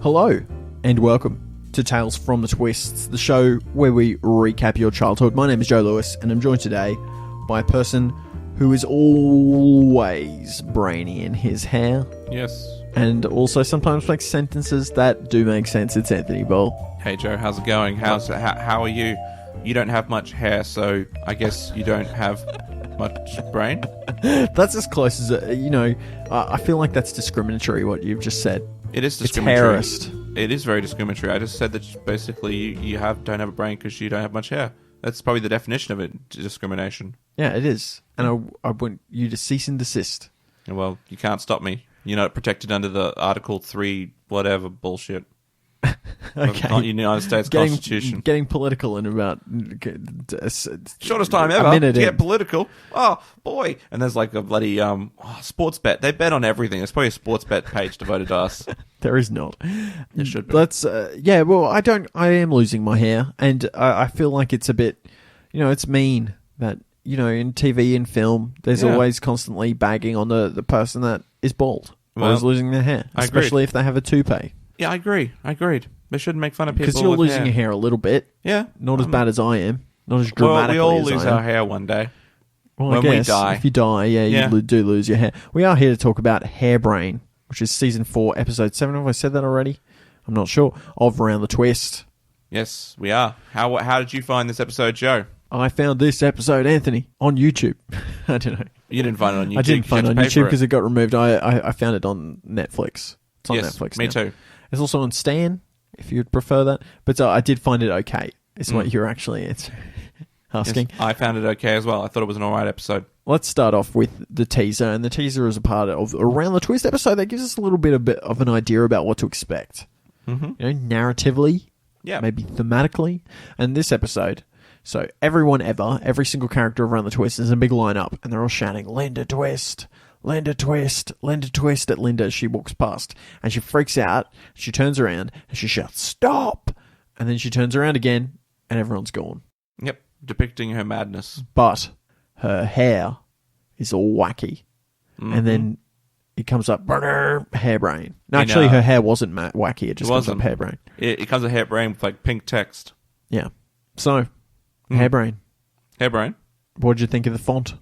Hello, and welcome to Tales from the Twists, the show where we recap your childhood. My name is Joe Lewis, and I'm joined today by a person who is always brainy in his hair. Yes. And also sometimes makes sentences that do make sense. It's Anthony Ball. Hey Joe, how's it going? How are you? You don't have much hair, so I guess you don't have much brain? That's as close as, I feel like that's discriminatory, what you've just said. It is discriminatory. It's terrorist. It is very discriminatory. I just said that basically you don't have a brain because you don't have much hair. That's probably the definition of it, discrimination. Yeah, it is. And I want you to cease and desist. Well, you can't stop me. You're not protected under the Article 3 whatever bullshit. Okay. Not United States Constitution. Getting political in about... Shortest time ever to get political. Oh, boy. And there's like a bloody sports bet. They bet on everything. There's probably a sports bet page devoted to us. There is not. There should be. Let's, I am losing my hair, and I feel like it's a bit, it's mean that, in TV and film, there's always constantly bagging on the person that is bald or is losing their hair, especially if they have a toupee. Yeah, I agree. I agreed. They shouldn't make fun of people because you're with losing hair. your hair a little bit. Yeah. Not as bad as I am. Not as dramatically well, we all as lose I am. our hair one day. Well, when I guess, we die. if you die, you do lose your hair. We are here to talk about Hairbrain, which is Season 4, Episode 7. Have I said that already? I'm not sure. Of Around the Twist. Yes, we are. How did you find this episode, Joe? I found this episode, Anthony, on YouTube. I don't know. You didn't find it on YouTube. I didn't find it on YouTube because it got removed. I found it on Netflix. It's on Netflix me now. too. It's also on Stan, if you'd prefer that. But I did find it okay, is what you're actually asking. Yes, I found it okay as well. I thought it was an alright episode. Let's start off with the teaser. And the teaser is a part of Around the Twist episode that gives us a little bit of an idea about what to expect. Mm-hmm. Narratively, maybe thematically. And this episode... So every single character around the Twist is a big lineup, and they're all shouting, "Linda Twist, Linda Twist, Linda Twist" at Linda as she walks past. And she freaks out, she turns around, and she shouts, "Stop!" And then she turns around again, and everyone's gone. Yep, depicting her madness. But her hair is all wacky. Mm-hmm. And then it comes up, Hairbrain. No, actually, her hair wasn't wacky, it just comes up Hairbrain. It comes up Hairbrain with like pink text. Yeah. So... Hairbrain. Hairbrain. What did you think of the font?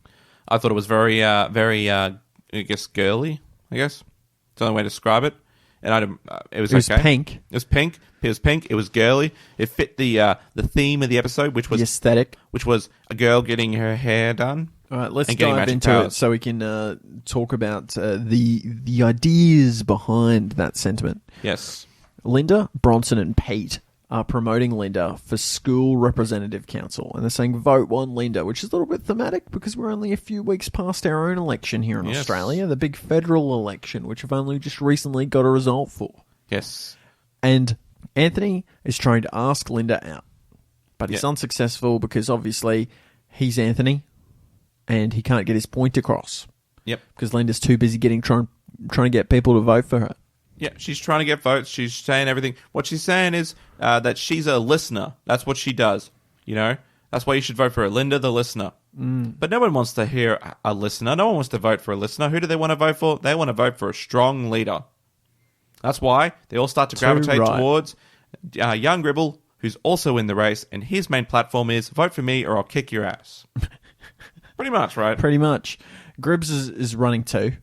I thought it was very, I guess, girly. I guess it's the only way to describe it. And it was okay. Pink. It was pink. It was pink. It was girly. It fit the theme of the episode, which was the aesthetic, which was a girl getting her hair done. All right, let's dive into it so we can talk about the ideas behind that sentiment. Yes, Linda, Bronson, and Pete are promoting Linda for School Representative Council. And they're saying, vote one Linda, which is a little bit thematic because we're only a few weeks past our own election here in Australia, the big federal election, which we've only just recently got a result for. Yes. And Anthony is trying to ask Linda out. But he's unsuccessful because obviously he's Anthony and he can't get his point across. Yep. Because Linda's too busy trying to get people to vote for her. Yeah, she's trying to get votes. She's saying everything. What she's saying is that she's a listener. That's what she does. That's why you should vote for her. Linda, the listener. But no one wants to hear a listener. No one wants to vote for a listener. Who do they want to vote for? They want to vote for a strong leader. That's why they all start to gravitate towards young Gribble, who's also in the race, and his main platform is, vote for me or I'll kick your ass. Pretty much, right? Pretty much. Gribbs is running too.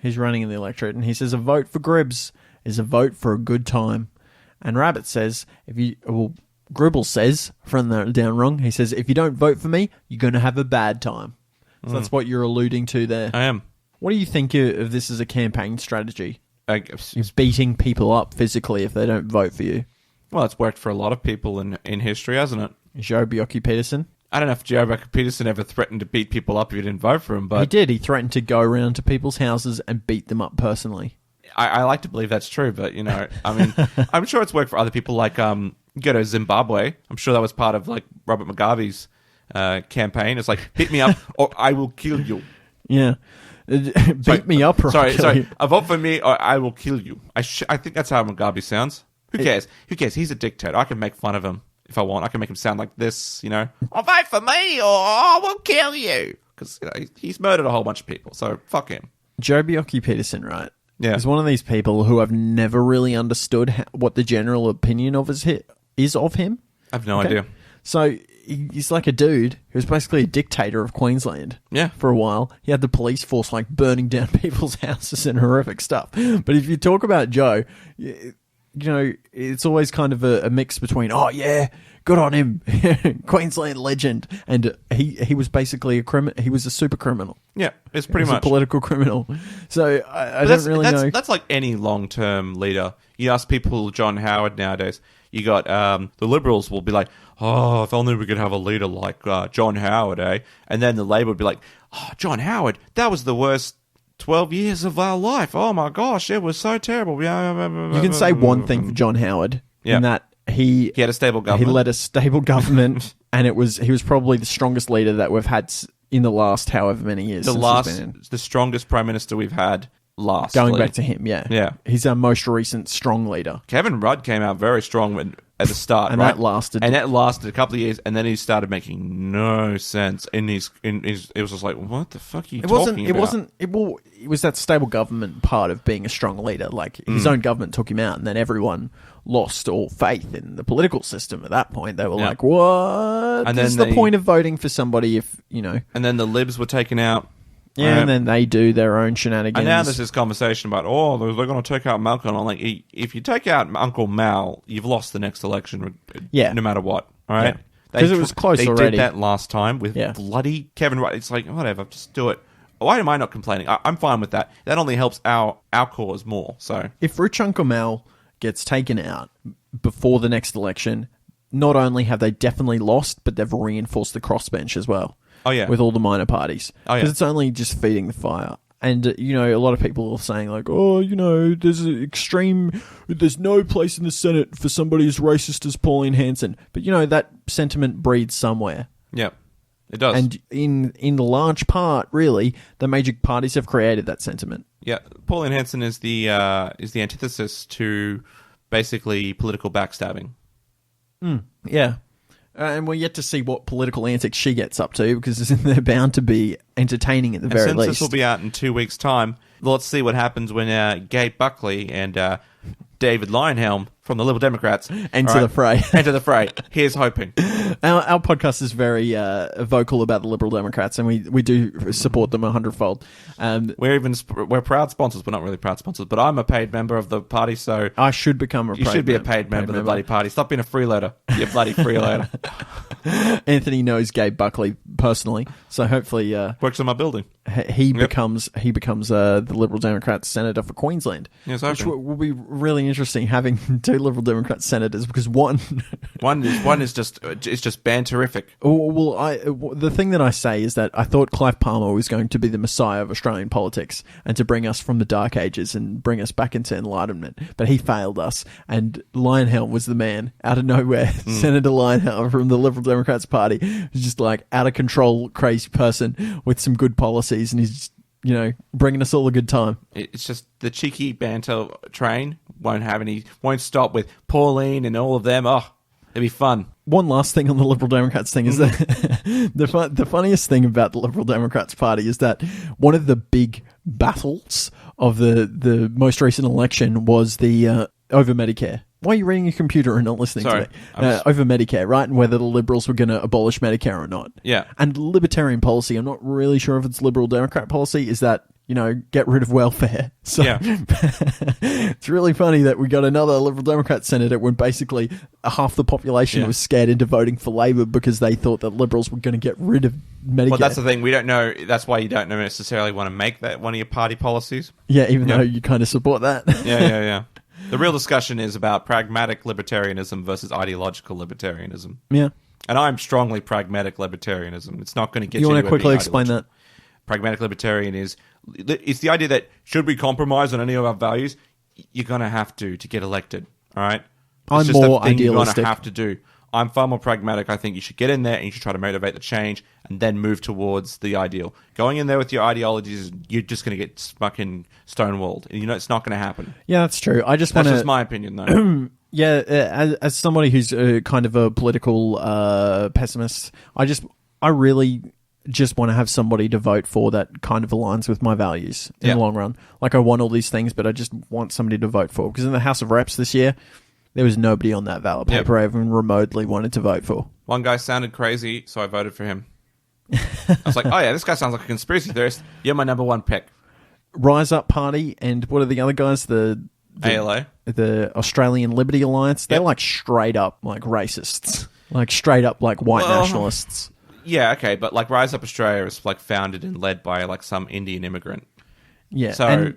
He's running in the electorate, and he says a vote for Gribbs is a vote for a good time. And Rabbit says, Gribble says, from down wrong, he says, if you don't vote for me, you're going to have a bad time. So that's what you're alluding to there. I am. What do you think of this as a campaign strategy? It's beating people up physically if they don't vote for you. Well, it's worked for a lot of people in history, hasn't it? Joe Bjelke-Petersen? I don't know if Joe Bjelke-Petersen ever threatened to beat people up if you didn't vote for him, but... He did. He threatened to go around to people's houses and beat them up personally. I like to believe that's true, but, I'm sure it's worked for other people, like, go to Zimbabwe. I'm sure that was part of, like, Robert Mugabe's campaign. It's like, hit me up or I will kill you. Yeah. Beat me up or I'll kill you. Vote for me or I will kill you. I think that's how Mugabe sounds. Who cares? He's a dictator. I can make fun of him. If I want, I can make him sound like this, I'll vote for me or I will kill you. Because he's murdered a whole bunch of people, so fuck him. Joe Bjelke-Petersen, right? Yeah. He's one of these people who I've never really understood what the general opinion of is of him. I have no idea. So he's like a dude who's basically a dictator of Queensland. Yeah. For a while. He had the police force like burning down people's houses and horrific stuff. But if you talk about Joe, you know, it's always kind of a mix between, oh yeah, good on him, Queensland legend, and he was basically he was a super criminal. Yeah, it's pretty much a political criminal. So I don't really know. That's like any long-term leader. You ask people, John Howard nowadays, you got the Liberals will be like, oh, if only we could have a leader like John Howard, eh? And then the Labor would be like, oh, John Howard, that was the worst 12 years of our life. Oh my gosh, it was so terrible. You can say one thing for John Howard, in that he had a stable government. He led a stable government, and he was probably the strongest leader that we've had in the last however many years. The strongest prime minister we've had. Going back to him, yeah. Yeah. He's our most recent strong leader. Kevin Rudd came out very strong at the start, and right? that lasted a couple of years, and then he started making no sense. It was just like, what the fuck are you talking about? It was that stable government part of being a strong leader. Like, his own government took him out, and then everyone lost all faith in the political system at that point. They were like, what? And then the point of voting for somebody if, you know... And then the Libs were taken out. Yeah, and then they do their own shenanigans. And now there's this conversation about, they're going to take out Malcolm. I'm like, if you take out Uncle Mal, you've lost the next election, no matter what. All right? Because it was close already. They did that last time with bloody Kevin Rudd. It's like, whatever, just do it. Why am I not complaining? I'm fine with that. That only helps our cause more. So if Rich Uncle Mal gets taken out before the next election, not only have they definitely lost, but they've reinforced the crossbench as well. Oh, yeah. With all the minor parties. Oh, yeah. Because it's only just feeding the fire. And, you know, a lot of people are saying, like, oh, you know, there's no place in the Senate for somebody as racist as Pauline Hanson. But, you know, that sentiment breeds somewhere. Yeah, it does. And in large part, really, the major parties have created that sentiment. Yeah, Pauline Hanson is the antithesis to basically political backstabbing. Yeah. And we're yet to see what political antics she gets up to, because they're bound to be entertaining at the very least. Since this will be out in 2 weeks' time, let's see what happens when Gabe Buckley and David Lionhelm from the Liberal Democrats enter the fray. Enter the fray. Here's hoping. Our podcast is very vocal about the Liberal Democrats, and we do support them 100-fold. We're proud sponsors. We're not really proud sponsors, but I'm a paid member of the party, so I should become a. You should be a paid member of the bloody party. Stop being a freeloader. You bloody freeloader. Anthony knows Gabe Buckley personally, so hopefully works in my building. He becomes the Liberal Democrat senator for Queensland. Yes, which will be really interesting, having two Liberal Democrat senators, because one is just banterific. Well, the thing that I say is that I thought Clive Palmer was going to be the messiah of Australian politics and to bring us from the dark ages and bring us back into enlightenment, but he failed us, and Lionhelm was the man out of nowhere. Senator Lionhelm from the Liberal Democrats Party, who's just like out of control, crazy person with some good policies, and he's just, you know, bringing us all a good time. It's just the cheeky banter train won't stop with Pauline and all of them. Oh, it'd be fun. One last thing on the Liberal Democrats thing is that the funniest thing about the Liberal Democrats Party is that one of the big battles of the most recent election was the over Medicare. Why are you reading your computer and not listening to me? Over Medicare, right? And whether the Liberals were going to abolish Medicare or not. Yeah. And libertarian policy, I'm not really sure if it's Liberal Democrat policy, is that, you know, get rid of welfare. So yeah. It's really funny that we got another Liberal Democrat senator when basically half the population was scared into voting for Labor because they thought that Liberals were going to get rid of Medicare. Well, that's the thing. We don't know. That's why you don't necessarily want to make that one of your party policies. Yeah, even though you kind of support that. Yeah. The real discussion is about pragmatic libertarianism versus ideological libertarianism. Yeah. And I'm strongly pragmatic libertarianism. It's not going to get you. You want to quickly explain that? Pragmatic libertarian it's the idea that should we compromise on any of our values, you're going to have to get elected. All right? I'm more idealistic. You're going to have to do. I'm far more pragmatic. I think you should get in there and you should try to motivate the change and then move towards the ideal. Going in there with your ideologies, you're just going to get fucking stonewalled. You know, it's not going to happen. Yeah, that's true. That's just my opinion, though. Yeah, as somebody who's kind of a political pessimist, I really just want to have somebody to vote for that kind of aligns with my values in the long run. Like, I want all these things, but I just want somebody to vote for. Because in the House of Reps this year, there was nobody on that ballot paper I even remotely wanted to vote for. One guy sounded crazy, so I voted for him. I was like, oh yeah, this guy sounds like a conspiracy theorist. You're my number one pick. Rise Up Party and what are the other guys? The ALA? The Australian Liberty Alliance. They're like straight up like racists. Like straight up like white nationalists. Yeah, okay, but like Rise Up Australia is like founded and led by like some Indian immigrant. Yeah, so and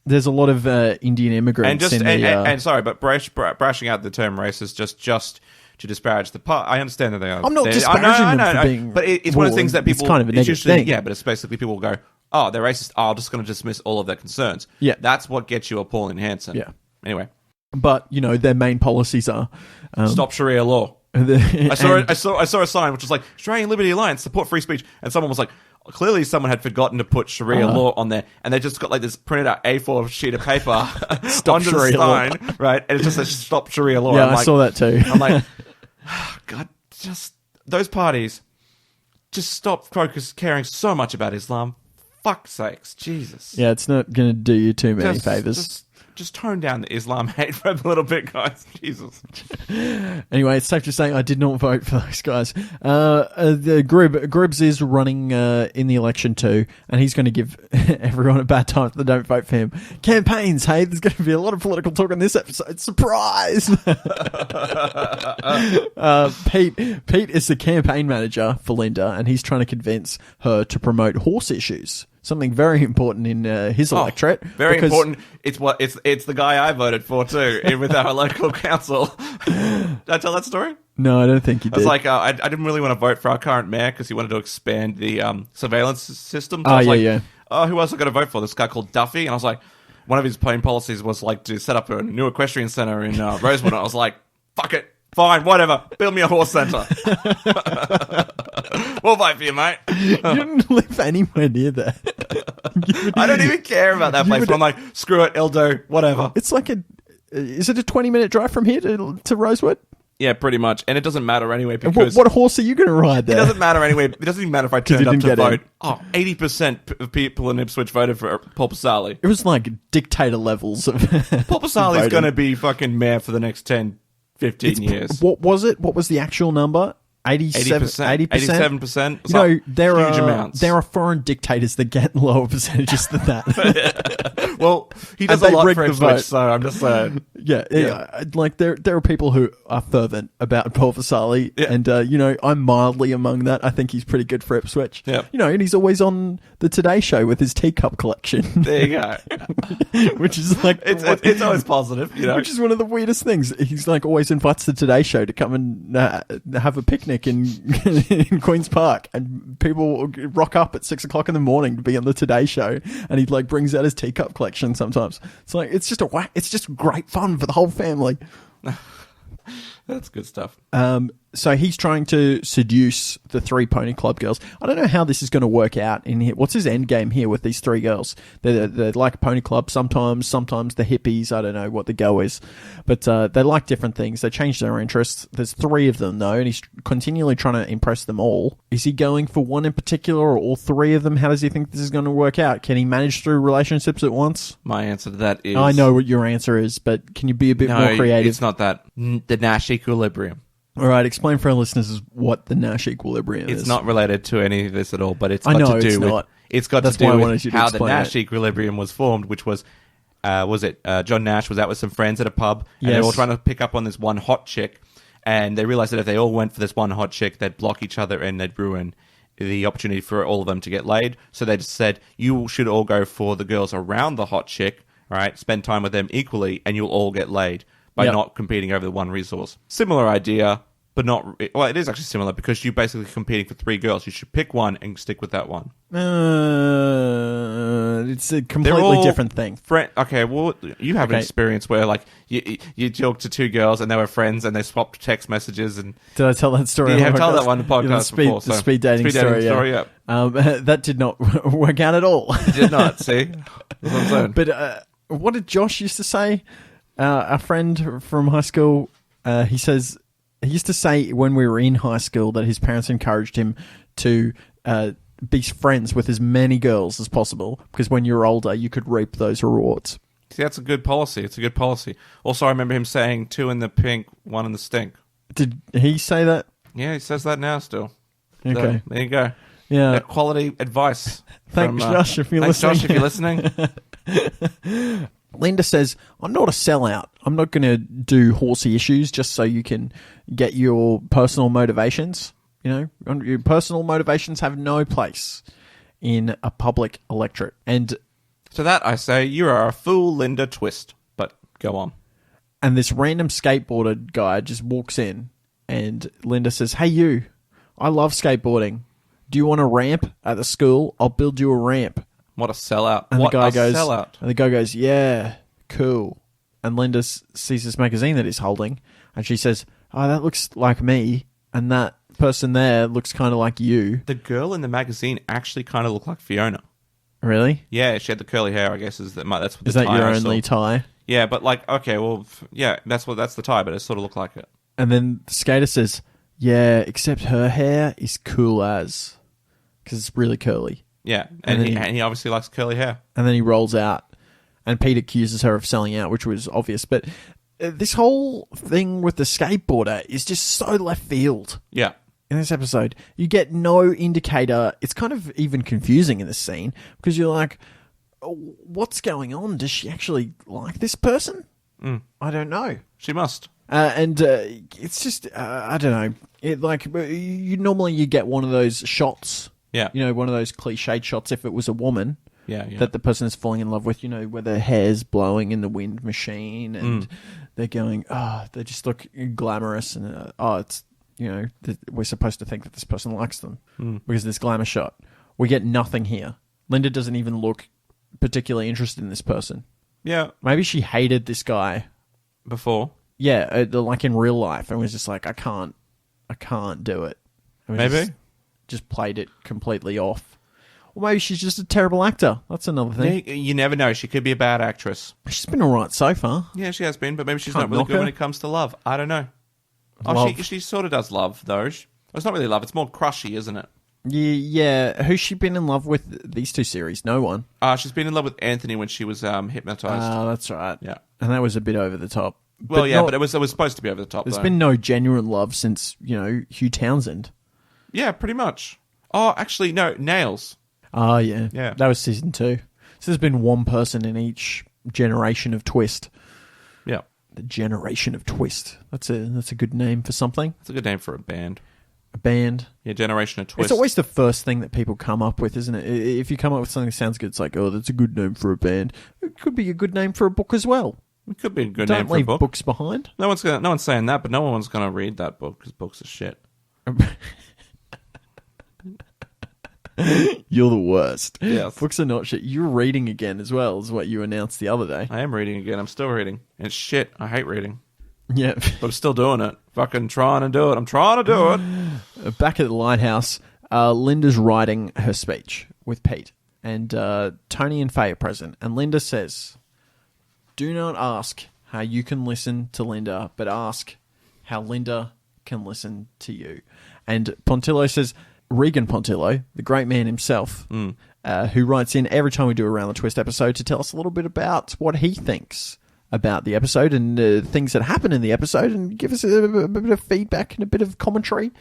there's a lot of Indian immigrants and sorry, but brashing out the term racist just to disparage the part. I understand that they are. I'm not disparaging them for being, but it's one of the things that people. It's kind of a negative thing. Yeah, but it's basically people will go, "Oh, they're racist. Oh, I'm just going to dismiss all of their concerns." Yeah, that's what gets you a Pauline Hanson. Yeah. Anyway, but you know their main policies are stop Sharia law. I saw a sign which was like Australian Liberty Alliance support free speech, and someone was like, clearly someone had forgotten to put Sharia law on there, and they just got like this printed out A4 sheet of paper under the sign, right? And it just says stop Sharia law. Yeah, I saw that too. I'm like, God, just those parties, just stop caring so much about Islam. Fuck's sakes, Jesus. Yeah, it's not going to do you too many favors. Just tone down the Islam hate for a little bit, guys. Jesus. Anyway, it's safe to say I did not vote for those guys. The Gribbs is running in the election too, and he's going to give everyone a bad time if they don't vote for him. Campaigns, hey, there's going to be a lot of political talk on this episode. Surprise! Pete is the campaign manager for Linda, and he's trying to convince her to promote horse issues. Something very important in his electorate. Very important. It's the guy I voted for too with our local council. Did I tell that story? No, I don't think you did. It's like I didn't really want to vote for our current mayor because he wanted to expand the surveillance system. So I was like, oh, who else I got to vote for? This guy called Duffy, and I was like, one of his plain policies was like to set up a new equestrian center in Rosewood. I was like, fuck it. Fine, whatever. Build me a horse centre. We'll vote for you, mate. You didn't live anywhere near that. I don't even care about that place. But I'm like, screw it, it'll do. Whatever. It's like is it a 20-minute drive from here to Rosewood? Yeah, pretty much. And it doesn't matter anyway because... What horse are you going to ride there? It doesn't matter anyway. It doesn't even matter if I turned up to vote. 80% of people in Ipswich voted for Paul Pasali. It was like dictator levels of Paul Pasali's going to be fucking mayor for the next 10-15 years. What was it? What was the actual number? 80%. 87%. You know, there amounts. are foreign dictators that get lower percentages than that. Well, he does a lot for Ipswich, so I'm just saying. Yeah. Like there are people who are fervent about Paul Pasali, and you know, I'm mildly among that. I think he's pretty good for Ipswich. Yeah. You know, and he's always on the Today Show with his teacup collection. There you go. Which is like it's always positive, you know. Which is one of the weirdest things. He's like always invites the Today Show to come and have a picnic in Queen's Park, and people rock up at 6 o'clock in the morning to be on the Today Show, and he like brings out his teacup collection sometimes. It's like it's just great fun for the whole family. That's good stuff. So he's trying to seduce the 3 Pony Club girls. I don't know how this is going to work out in here. What's his end game here with these 3 girls? They're like Pony Club sometimes the hippies. I don't know what the go is. But they like different things. They change their interests. There's 3 of them, though, and he's continually trying to impress them all. Is he going for one in particular or all 3 of them? How does he think this is going to work out? Can he manage through relationships at once? My answer to that is... I know what your answer is, but can you be a bit more creative? It's not that. The Nash equilibrium. All right, explain for our listeners what the Nash equilibrium is. It's not related to any of this at all, but it's got to do with how the Nash equilibrium was formed, which was John Nash was out with some friends at a pub, and they were all trying to pick up on this one hot chick, and they realized that if they all went for this one hot chick, they'd block each other and they'd ruin the opportunity for all of them to get laid. So they just said, you should all go for the girls around the hot chick, right? Spend time with them equally, and you'll all get laid by not competing over the one resource. Similar idea, but not... Well, it is actually similar because you're basically competing for 3 girls. You should pick one and stick with that one. It's a completely different thing. Okay, well, you have an experience where like you talked to 2 girls and they were friends and they swapped text messages. And did I tell that story? You have told that one on the podcast before. The speed dating story, yeah. That did not work out at all. It did not, see? That's what I'm saying. But what did Josh used to say? Our friend from high school, he used to say when we were in high school that his parents encouraged him to be friends with as many girls as possible, because when you're older, you could reap those rewards. See, that's a good policy. It's a good policy. Also, I remember him saying 2 in the pink, 1 in the stink. Did he say that? Yeah, he says that now still. Okay. So, there you go. Yeah. Quality advice. Thanks, Josh, if you're listening. Josh, if you're listening. Linda says, I'm not a sellout. I'm not going to do horsey issues just so you can get your personal motivations. You know, your personal motivations have no place in a public electorate. And to that I say, you are a fool, Linda Twist. But go on. And this random skateboarder guy just walks in and Linda says, hey, you, I love skateboarding. Do you want a ramp at the school? I'll build you a ramp. What a sellout. And what the guy a goes, sellout. And the guy goes, yeah, cool. And Linda sees this magazine that he's holding and she says, oh, that looks like me. And that person there looks kind of like you. The girl in the magazine actually kind of looked like Fiona. Really? Yeah, she had the curly hair, I guess. That's what Is that your only tie? Yeah, but like, okay, well, yeah, that's the tie, but it sort of looked like it. And then the skater says, yeah, except her hair is cool as, because it's really curly. Yeah, and he obviously likes curly hair. And then he rolls out, and Pete accuses her of selling out, which was obvious. But this whole thing with the skateboarder is just so left field. Yeah. In this episode, you get no indicator. It's kind of even confusing in this scene because you're like, what's going on? Does she actually like this person? I don't know. She must. And it's just, I don't know. It like you get one of those shots. Yeah. You know, one of those cliched shots if it was a woman. Yeah. That the person is falling in love with, you know, where their hair's blowing in the wind machine and they're going, they just look glamorous and, it's, you know, we're supposed to think that this person likes them because of this glamour shot. We get nothing here. Linda doesn't even look particularly interested in this person. Yeah. Maybe she hated this guy. Before? Yeah, like in real life. And was just like, I can't do it. Maybe? Just played it completely off. Or maybe she's just a terrible actor. That's another thing. You never know. She could be a bad actress. She's been all right so far. Yeah, she has been, but maybe she's Can't not really knock good her. when it comes to love. I don't know. She sort of does love, though. It's not really love. It's more crushy, isn't it? Yeah. Who's she been in love with these two series? No one. She's been in love with Anthony when she was hypnotized. Oh, that's right. Yeah. And that was a bit over the top. Well, but it was supposed to be over the top, There's though. been no genuine love since, you know, Hugh Townsend. Yeah, pretty much. Oh, actually, no, Nails. Oh, yeah. Yeah. That was season 2. So there's been one person in each generation of Twist. Yeah. The generation of Twist. That's a good name for something. That's a good name for a band. A band. Yeah, Generation of Twist. It's always the first thing that people come up with, isn't it? If you come up with something that sounds good, it's like, oh, that's a good name for a band. It could be a good name for a book as well. It could be a good Don't name for a leave book. books behind. No one's saying that, but no one's gonna read that book because books are shit. You're the worst. Yes. Books are not shit. You're reading again as well, is what you announced the other day. I am reading again. I'm still reading. And it's shit. I hate reading. Yeah. But I'm still doing it. Fucking trying to do it. I'm trying to do it. Back at the lighthouse, Linda's writing her speech with Pete. And Tony and Faye are present. And Linda says, do not ask how you can listen to Linda, but ask how Linda can listen to you. And Pontillo says, Regan Pontillo, the great man himself, who writes in every time we do a Around the Twist episode to tell us a little bit about what he thinks about the episode and things that happen in the episode and give us a bit of feedback and a bit of commentary.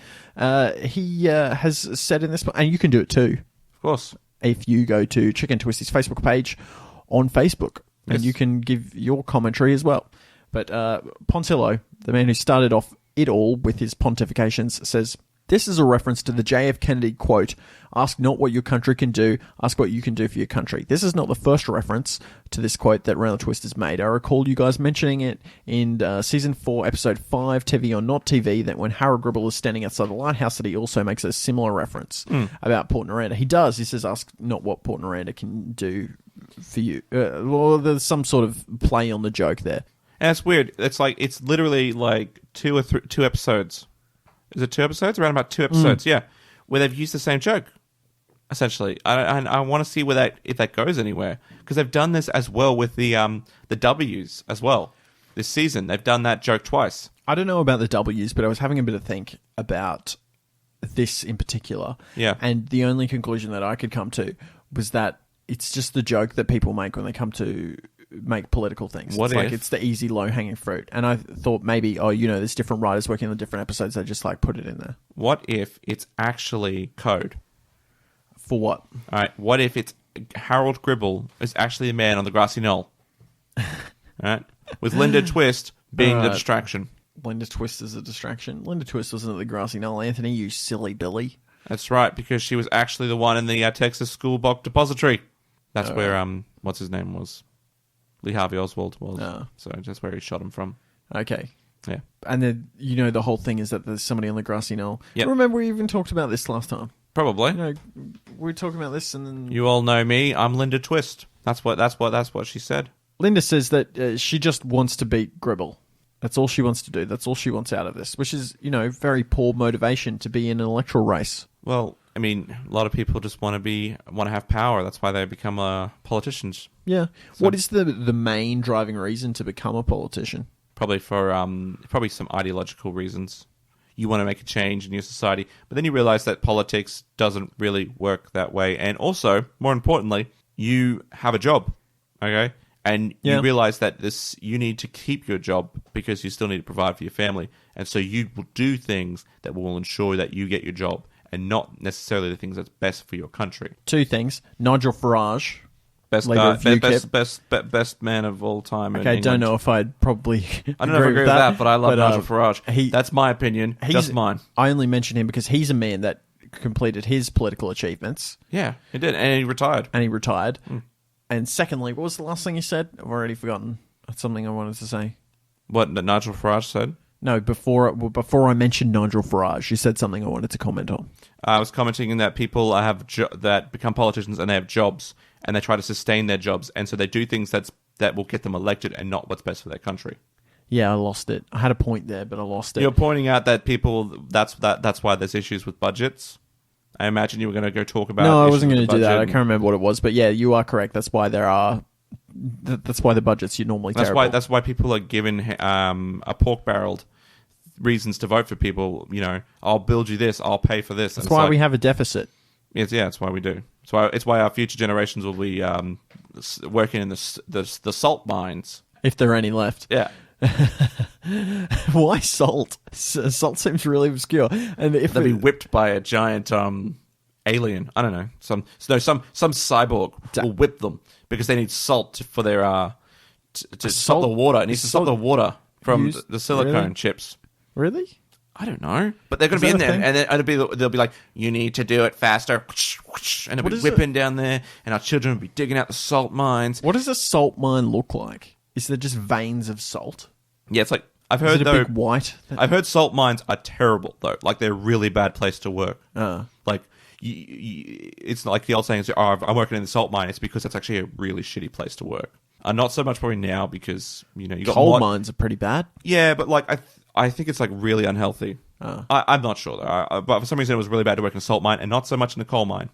He has said in this, and you can do it too. Of course. If you go to Chicken Twisty's Facebook page on Facebook, and you can give your commentary as well. But Pontillo, the man who started off it all with his pontifications, says, this is a reference to the J.F. Kennedy quote, ask not what your country can do, ask what you can do for your country. This is not the first reference to this quote that Round the Twist has made. I recall you guys mentioning it in Season 4, Episode 5, TV or Not TV, that when Harold Gribble is standing outside the lighthouse that he also makes a similar reference about Port Noranda. He does. He says, ask not what Port Noranda can do for you. Well, there's some sort of play on the joke there. And it's weird. It's literally like two episodes. Is it 2 episodes? Around about 2 episodes, yeah, where they've used the same joke. Essentially, I want to see if that goes anywhere, because they've done this as well with the W's as well this season. They've done that joke twice. I don't know about the W's, but I was having a bit of think about this in particular. Yeah. And the only conclusion that I could come to was that it's just the joke that people make when they come to make political things. What it's if? like it's the easy low-hanging fruit. And I thought maybe, there's different writers working on different episodes. They just like put it in there. What if it's actually code? For what? All right. What if it's Harold Gribble is actually a man on the grassy knoll? All right. With Linda Twist being the distraction. Linda Twist is a distraction. Linda Twist wasn't at the grassy knoll, Anthony, you silly Billy. That's right, because she was actually the one in the Texas school box depository. That's where, what's his name was? Lee Harvey Oswald was. So that's where he shot him from. Okay. Yeah. And then, the whole thing is that there's somebody on the grassy knoll. Yep. Remember we even talked about this last time. Probably. We were talking about this and then... You all know me. I'm Linda Twist. That's what she said. Linda says that she just wants to beat Gribble. That's all she wants to do. That's all she wants out of this, which is, very poor motivation to be in an electoral race. Well, I mean, a lot of people just want to have power. That's why they become politicians. Yeah. So, what is the main driving reason to become a politician? Probably for some ideological reasons. You want to make a change in your society, but then you realize that politics doesn't really work that way. And also, more importantly, you have a job, okay? And you realize that you need to keep your job because you still need to provide for your family. And so you will do things that will ensure that you get your job and not necessarily the things that's best for your country. Two things. Nigel Farage. Best guy, best man of all time. Okay, I don't know if I'd probably I don't know if I agree with that, but I love Nigel Farage. That's my opinion, just mine. I only mention him because he's a man that completed his political achievements. Yeah, he did, and he retired. And secondly, what was the last thing you said? I've already forgotten. That's something I wanted to say. What Nigel Farage said? No, before I mentioned Nigel Farage, you said something I wanted to comment on. I was commenting that people that become politicians and they have jobs and they try to sustain their jobs, and so they do things that will get them elected and not what's best for their country. Yeah, I lost it. I had a point there, but I lost it. You're pointing out that that's why there's issues with budgets. I imagine you were going to go talk about. No, I wasn't going to do that. I can't remember what it was, but yeah, you are correct. That's why that's why the budgets are normally terrible. That's why people are given a pork barreled reasons to vote for people. I'll build you this, I'll pay for this. That's why we have a deficit. That's why we do. It's why our future generations will be working in the salt mines, if there are any left. Yeah. Why salt? Salt seems really obscure. And if they'll be whipped by a giant alien, I don't know, some cyborg will whip them because they need salt for their to stop the water. It needs to stop the water from the silicone chips. Really? I don't know, but they're going to be in there, and then they'll be like, "You need to do it faster," and they'll be whipping down there, and our children will be digging out the salt mines. What does a salt mine look like? Is there just veins of salt? Yeah, it's like I've heard though. Big white. I've heard salt mines are terrible though. Like they're a really bad place to work. Like it's like the old saying is, "Oh, I'm working in the salt mine." It's because it's actually a really shitty place to work. Not so much probably now because you got coal mines are pretty bad. Yeah, but like I think it's like really unhealthy. I'm not sure though. But for some reason it was really bad to work in a salt mine and not so much in a coal mine.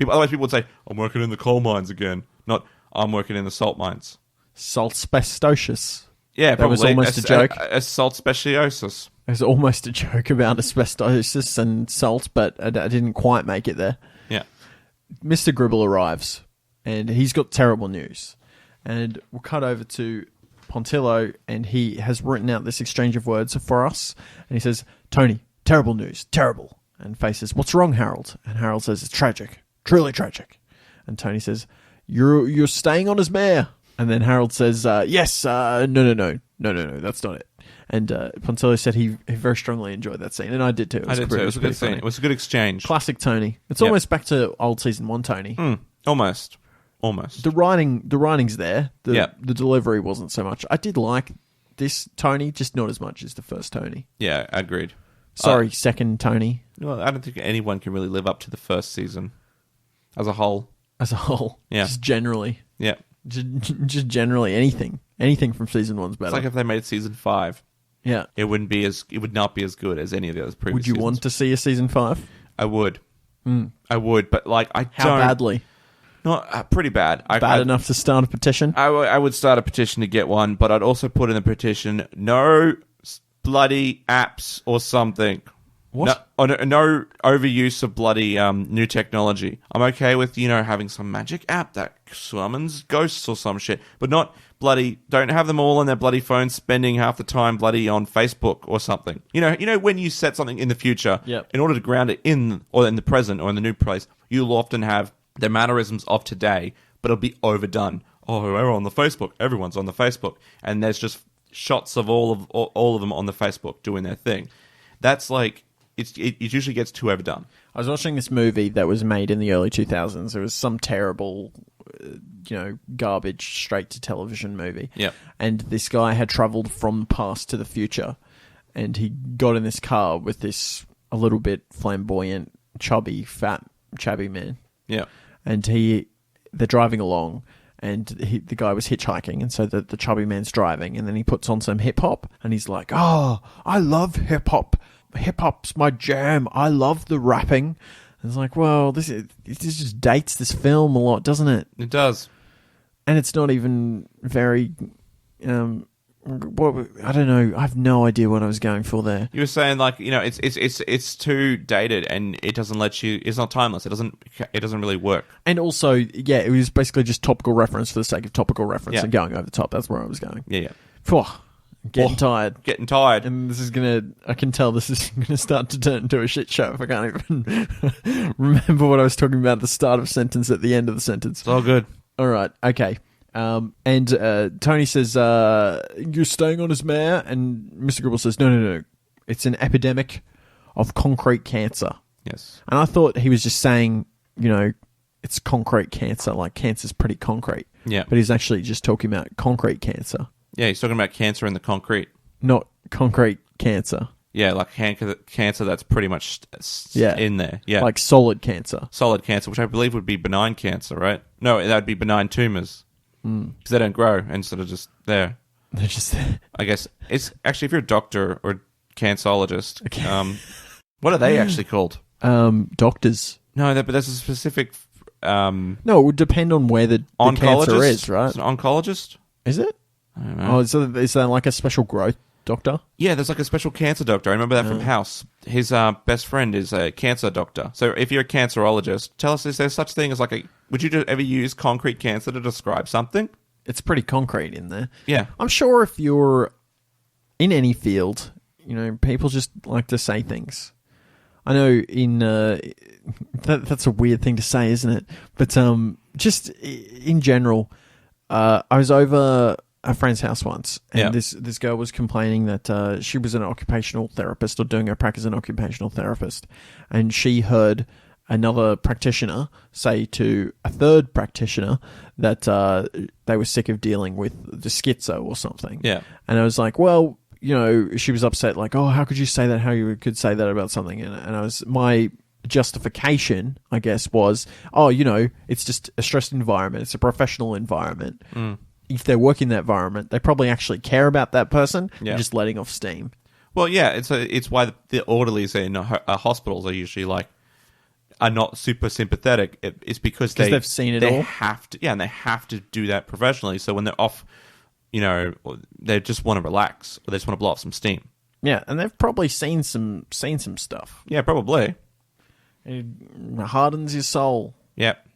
Otherwise people would say, "I'm working in the coal mines again," not "I'm working in the salt mines." Salt speciosus. Yeah, that was almost a joke. A salt speciosus. It was almost a joke about asbestosis and salt, but I didn't quite make it there. Yeah. Mr. Gribble arrives, and he's got terrible news. And we'll cut over to Pontillo, and he has written out this exchange of words for us. And he says, "Tony, terrible news, terrible." And Faye says, "What's wrong, Harold?" And Harold says, "It's tragic, truly tragic." And Tony says, You're staying on as mayor." And then Harold says, "Yes, no, that's not it." And Pontillo said he very strongly enjoyed that scene, and I did too. I did too. It was a good scene. It was a good exchange. Classic Tony. It's almost back to old season 1 Tony. Almost. The writing's there. The delivery wasn't so much. I did like this Tony, just not as much as the first Tony. Yeah, agreed. Sorry, second Tony. Well, I don't think anyone can really live up to the first season as a whole. Yeah. Just generally. Yeah. Just generally anything from season 1's better. It's like if they made season 5. Yeah. It would not be as good as any of the other previous Would you seasons. want to see a season 5? I would. I would, but like I How don't. badly? Not pretty bad. Bad enough to start a petition? I would start a petition to get one, but I'd also put in the petition, no bloody apps or something. What? No overuse of bloody new technology. I'm okay with, having some magic app that summons ghosts or some shit, but not bloody, don't have them all on their bloody phones spending half the time bloody on Facebook or something. When you set something in the future, in order to ground it in the present or in the new place, you'll often have the mannerisms of today, but it'll be overdone. Oh, we're on the Facebook. Everyone's on the Facebook. And there's just shots of all of them on the Facebook doing their thing. That's like... It usually gets too overdone. I was watching this movie that was made in the early 2000s. It was some terrible, garbage straight-to-television movie. Yeah. And this guy had travelled from the past to the future, and he got in this car with this a little bit flamboyant, chubby man. Yeah. And they're driving along, and the guy was hitchhiking, and so the chubby man's driving, and then he puts on some hip-hop, and he's like, "Oh, I love hip-hop. Hip-hop's my jam. I love the rapping." And it's like, well, this just dates this film a lot, doesn't it? It does. And it's not even very... I don't know. I have no idea what I was going for there. You were saying, like, it's too dated, and it doesn't let you... It's not timeless. It doesn't really work. And also, yeah, it was basically just topical reference for the sake of topical reference and going over the top. That's where I was going. Yeah. Getting tired. And this is I can tell this is gonna start to turn into a shit show if I can't even remember what I was talking about at the start of a sentence at the end of the sentence. It's all good. All right, okay. And Tony says, "You're staying on his mare," and Mr. Gribble says, No. It's an epidemic of concrete cancer. Yes. And I thought he was just saying, it's concrete cancer, like cancer's pretty concrete. Yeah. But he's actually just talking about concrete cancer. Yeah, he's talking about cancer in the concrete. Not concrete cancer. Yeah, like cancer that's pretty much in there. Yeah. Like solid cancer. Solid cancer, which I believe would be benign cancer, right? No, that would be benign tumours. Because they don't grow and sort of just there. They're just there. I guess it's actually, if you're a doctor or cancerologist, what are they actually called? Doctors. No, but there's a specific... no, it would depend on where the cancer is, right? It's an oncologist? Is it? I don't know. Oh, is that like a special growth doctor? Yeah, there's like a special cancer doctor. I remember that from House. His best friend is a cancer doctor. So if you're a cancerologist, tell us, is there such thing as would you ever use concrete cancer to describe something? It's pretty concrete in there. Yeah. I'm sure if you're in any field, people just like to say things. I know that's a weird thing to say, isn't it? But just in general, I was over a friend's house once, and this girl was complaining that she was an occupational therapist, or doing her practice as an occupational therapist, and she heard another practitioner say to a third practitioner that they were sick of dealing with the schizo or something. Yeah. And I was like, well, she was upset, like, oh, how could you say that? How you could say that about something? And my justification, I guess, was, it's just a stressed environment. It's a professional environment. If they work in that environment, they probably actually care about that person and just letting off steam. Well, yeah, it's why the orderlies in hospitals are usually are not super sympathetic. It's because they've seen it all. Have to, and they have to do that professionally. So when they're off, they just want to relax, or they just want to blow off some steam. Yeah, and they've probably seen some stuff. Yeah, probably. It hardens your soul. Yep,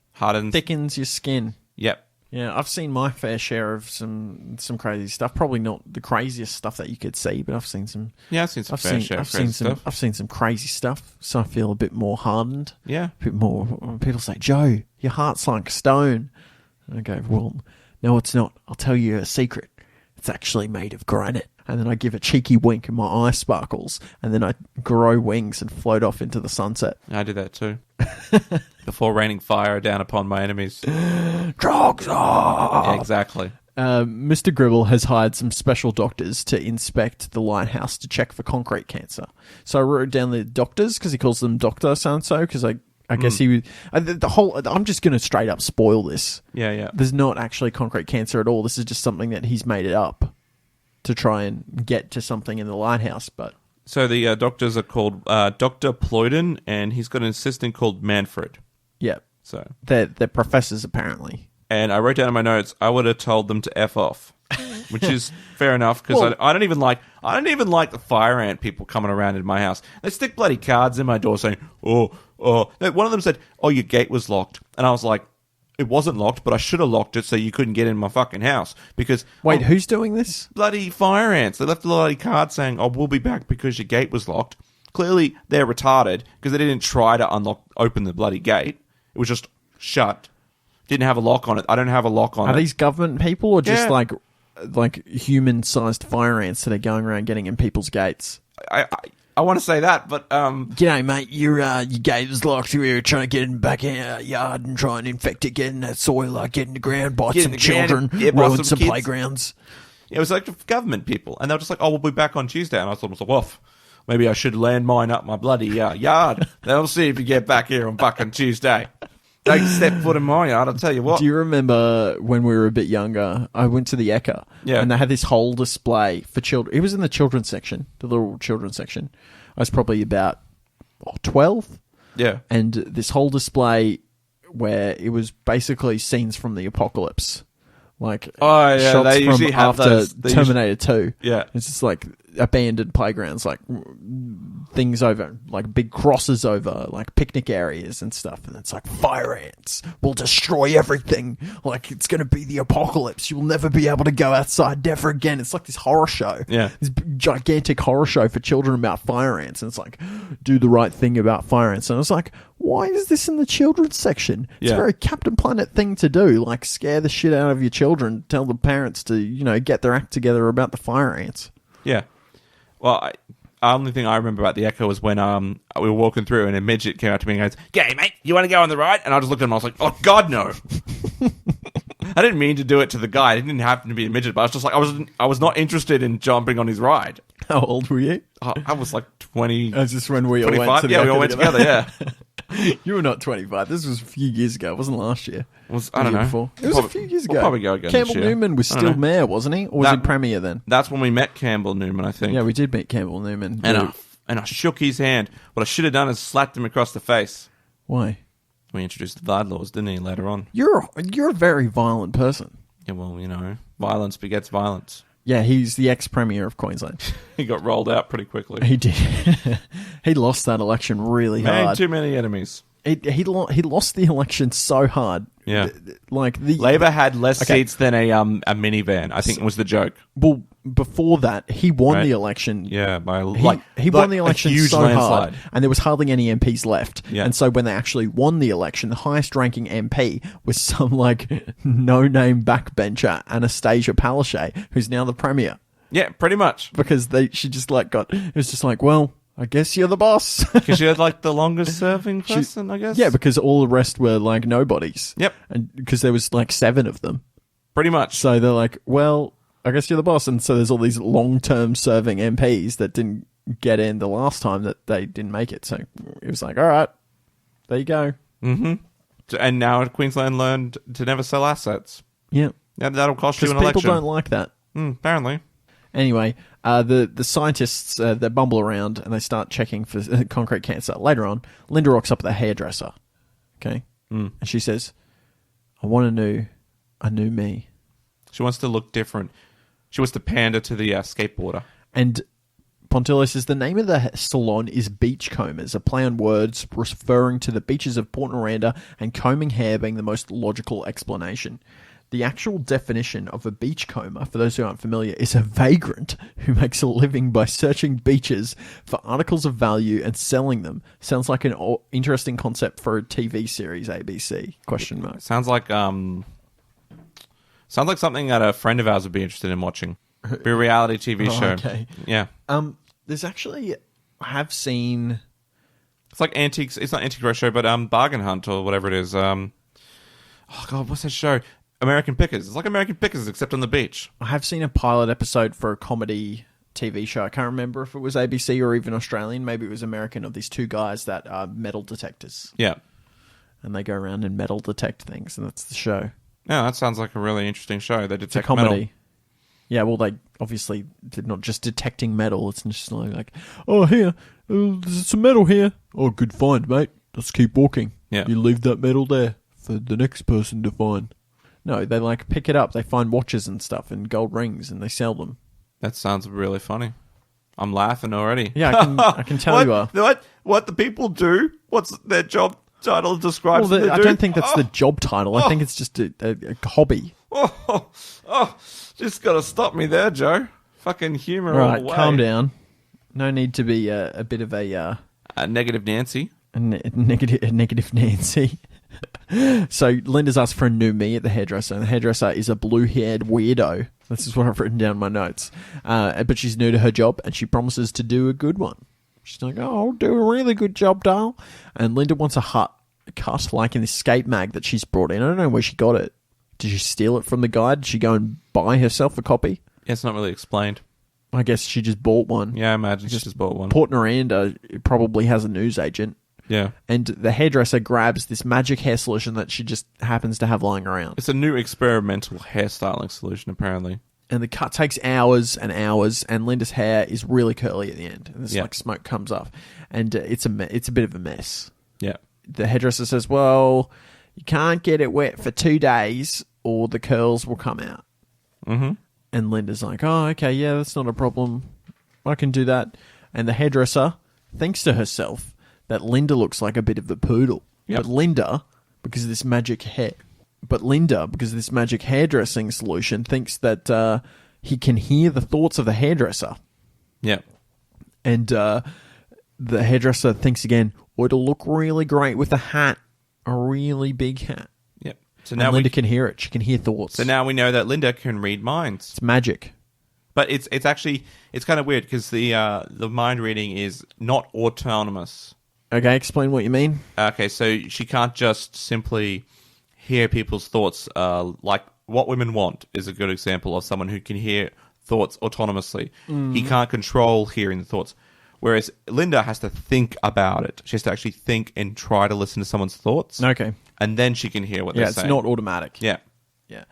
thickens your skin. Yep. Yeah, I've seen my fair share of some crazy stuff. Probably not the craziest stuff that you could see, but I've seen some. Yeah, I've seen some fair share of crazy stuff. I've seen some crazy stuff, so I feel a bit more hardened. Yeah. A bit more. People say, Joe, your heart's like stone. And I go, well, no, it's not. I'll tell you a secret. It's actually made of granite. And then I give a cheeky wink and my eye sparkles, and then I grow wings and float off into the sunset. I do that too. Before raining fire down upon my enemies. Drugs! Yeah, exactly. Mr. Gribble has hired some special doctors to inspect the lighthouse to check for concrete cancer. So I wrote down the doctors, because he calls them Dr. So-and-so, because I guess he was... I'm just going to straight up spoil this. Yeah. There's not actually concrete cancer at all. This is just something that he's made it up to try and get to something in the lighthouse, but... So the doctors are called Dr. Ployden, and he's got an assistant called Manfred. Yeah. So they're professors, apparently. And I wrote down in my notes, I would have told them to F off. which is fair enough because I don't even like the fire ant people coming around in my house. They stick bloody cards in my door saying, "Oh." One of them said, "Oh, your gate was locked," and I was like, "It wasn't locked, but I should have locked it so you couldn't get in my fucking house." Because wait, who's doing this? Bloody fire ants. They left a bloody card saying, "Oh, we'll be back because your gate was locked." Clearly, they're retarded because they didn't try to open the bloody gate. It was just shut. Didn't have a lock on it. I don't have a lock on it. Are these government people or just like human-sized fire ants that are going around getting in people's gates? I want to say that, but G'day, mate. Your gate was locked. We were trying to get in the back in our yard and try and infect it, get in that soil, get in the ground, bite some children, ruin some playgrounds. It was like government people, and they were just like, "Oh, we'll be back on Tuesday," and I thought, "Well, maybe I should landmine up my bloody yard. They'll see if you get back here on fucking Tuesday. Take a step foot in my yard, I'll tell you what." Do you remember when we were a bit younger, I went to the Eka, and they had this whole display for children. It was in the children's section, the little children's section. I was probably about 12. Yeah. And this whole display where it was basically scenes from the apocalypse. Like, shots they usually from have after those. Terminator 2. Yeah. It's just like abandoned playgrounds, like things over, like big crosses over, like picnic areas and stuff. And it's like, fire ants will destroy everything. Like, it's going to be the apocalypse. You'll never be able to go outside ever again. It's like this horror show. Yeah. This gigantic horror show for children about fire ants. And it's like, do the right thing about fire ants. And I was like, why is this in the children's section? It's a very Captain Planet thing to do. Like, scare the shit out of your children. Tell the parents to, get their act together about the fire ants. Yeah. Well, the only thing I remember about the Echo was when we were walking through and a midget came out to me and goes, "G'day, mate, you want to go on the ride?" And I just looked at him and I was like, "Oh, God, no." I didn't mean to do it to the guy. It didn't happen to be a midget, but I was just like, I was not interested in jumping on his ride. How old were you? I was like 20. That's just when we all 25? went to the Yeah, we all went together, yeah. You were not 25. This was a few years ago. It wasn't last year. I don't know. Before. It was a few years ago. We'll probably go again Campbell this year. Newman was still mayor, wasn't he? Or was he premier then? That's when we met Campbell Newman, I think. Yeah, we did meet Campbell Newman. And I shook his hand. What I should have done is slapped him across the face. Why? We introduced the VAD laws, didn't he, later on? You're a very violent person. Yeah, well, violence begets violence. Yeah, he's the ex-premier of Queensland. He got rolled out pretty quickly. He did. He lost that election really hard. Made too many enemies. He lost the election so hard. Yeah. Like Labor had less seats than a minivan, I think was the joke. Well, before that, he won the election. Yeah, by he won the election so landslide. hard, and there was hardly any MPs left. Yeah. And so when they actually won the election, the highest-ranking MP was some no-name backbencher, Anastasia Palaszczuk, who's now the premier. Yeah, pretty much. Because she just it was just like, well, I guess you're the boss. Because you're the longest serving person, I guess. Yeah, because all the rest were nobodies. Yep. And because there was 7 of them. Pretty much. So they're like, well, I guess you're the boss. And so there's all these long-term serving MPs that didn't get in the last time that they didn't make it. So it was like, all right, there you go. Mm-hmm. And now Queensland learned to never sell assets. Yeah. That'll cost you an election. Because people don't like that. Apparently. Anyway, the scientists, they bumble around and they start checking for concrete cancer. Later on, Linda rocks up at the hairdresser. Okay? And she says, I want a new me. She wants to look different. She wants to pander to the skateboarder. And Pontillo says the name of the salon is Beachcombers, a play on words referring to the beaches of Port Miranda and combing hair being the most logical explanation. The actual definition of a beachcomber, for those who aren't familiar, is a vagrant who makes a living by searching beaches for articles of value and selling them. Sounds like an interesting concept for a TV series, ABC? ? Sounds like something that a friend of ours would be interested in watching. Be a reality TV show. Okay. Yeah. There's actually, I have seen... It's like Antiques. It's not Antique Roadshow, but Bargain Hunt or whatever it is. Oh, God, what's that show? American Pickers. It's like American Pickers, except on the beach. I have seen a pilot episode for a comedy TV show. I can't remember if it was ABC or even Australian. Maybe it was American, of these 2 guys that are metal detectors. Yeah. And they go around and metal detect things, and that's the show. Yeah, that sounds like a really interesting show. They detect it's a comedy. Metal. Yeah, well, they're not just detecting metal. It's just like, oh, here, there's some metal here. Oh, good find, mate. Let's keep walking. Yeah. You leave that metal there for the next person to find. No, they like pick it up. They find watches and stuff and gold rings and they sell them. That sounds really funny. I'm laughing already. Yeah, I can tell you are. What the people do? What's their job title describes? Well, I don't think that's the job title. I think it's just a hobby. Just got to stop me there, Joe. Fucking humor all Right, the way. calm down. No need to be a bit of a negative Nancy. Negative Nancy. So Linda's asked for a new me at the hairdresser, and the hairdresser is a blue-haired weirdo. This is what I've written down in my notes. But she's new to her job, and she promises to do a good one. She's like, I'll do a really good job, doll. And Linda wants a cut, like in this skate mag that she's brought in. I don't know where she got it. Did she steal it from the guy? Did she go and buy herself a copy? Yeah, it's not really explained. I guess she just bought one. Yeah, I imagine she just bought one. Port Noranda probably has a news agent. Yeah. And the hairdresser grabs this magic hair solution that she just happens to have lying around. It's a new experimental hairstyling solution, apparently. And the cut takes hours and hours, and Linda's hair is really curly at the end. And like smoke comes up. And it's a bit of a mess. Yeah. The hairdresser says, well, you can't get it wet for 2 days or the curls will come out. Mm-hmm. And Linda's like, oh, okay, yeah, that's not a problem. I can do that. And the hairdresser thinks to herself that Linda looks like a bit of a poodle. Yep. But Linda, because of this magic hairdressing solution, thinks that he can hear the thoughts of the hairdresser. Yeah. And the hairdresser thinks again, oh, it'll look really great with a hat, a really big hat. Yep. So now Linda can hear it. She can hear thoughts. So now we know that Linda can read minds. It's magic. But it's actually kind of weird because the mind reading is not autonomous. Okay, explain what you mean. Okay, so she can't just simply hear people's thoughts. Like What Women Want is a good example of someone who can hear thoughts autonomously. He can't control hearing the thoughts. Whereas Linda has to think about it. She has to actually think and try to listen to someone's thoughts. Okay. And then she can hear what they're saying. Yeah, it's not automatic. Yeah. Yeah.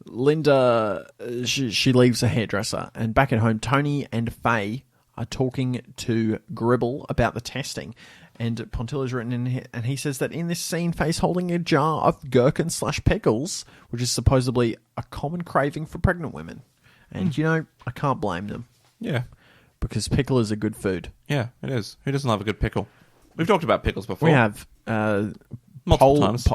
Linda, she leaves the hairdresser. And back at home, Tony and Faye are talking to Gribble about the testing. And Pontilla's written in here, and he says that in this scene, Faye's holding a jar of gherkin/pickles, which is supposedly a common craving for pregnant women. And, I can't blame them. Yeah. Because pickle is a good food. Yeah, it is. Who doesn't love a good pickle? We've talked about pickles before. We have. Multiple times.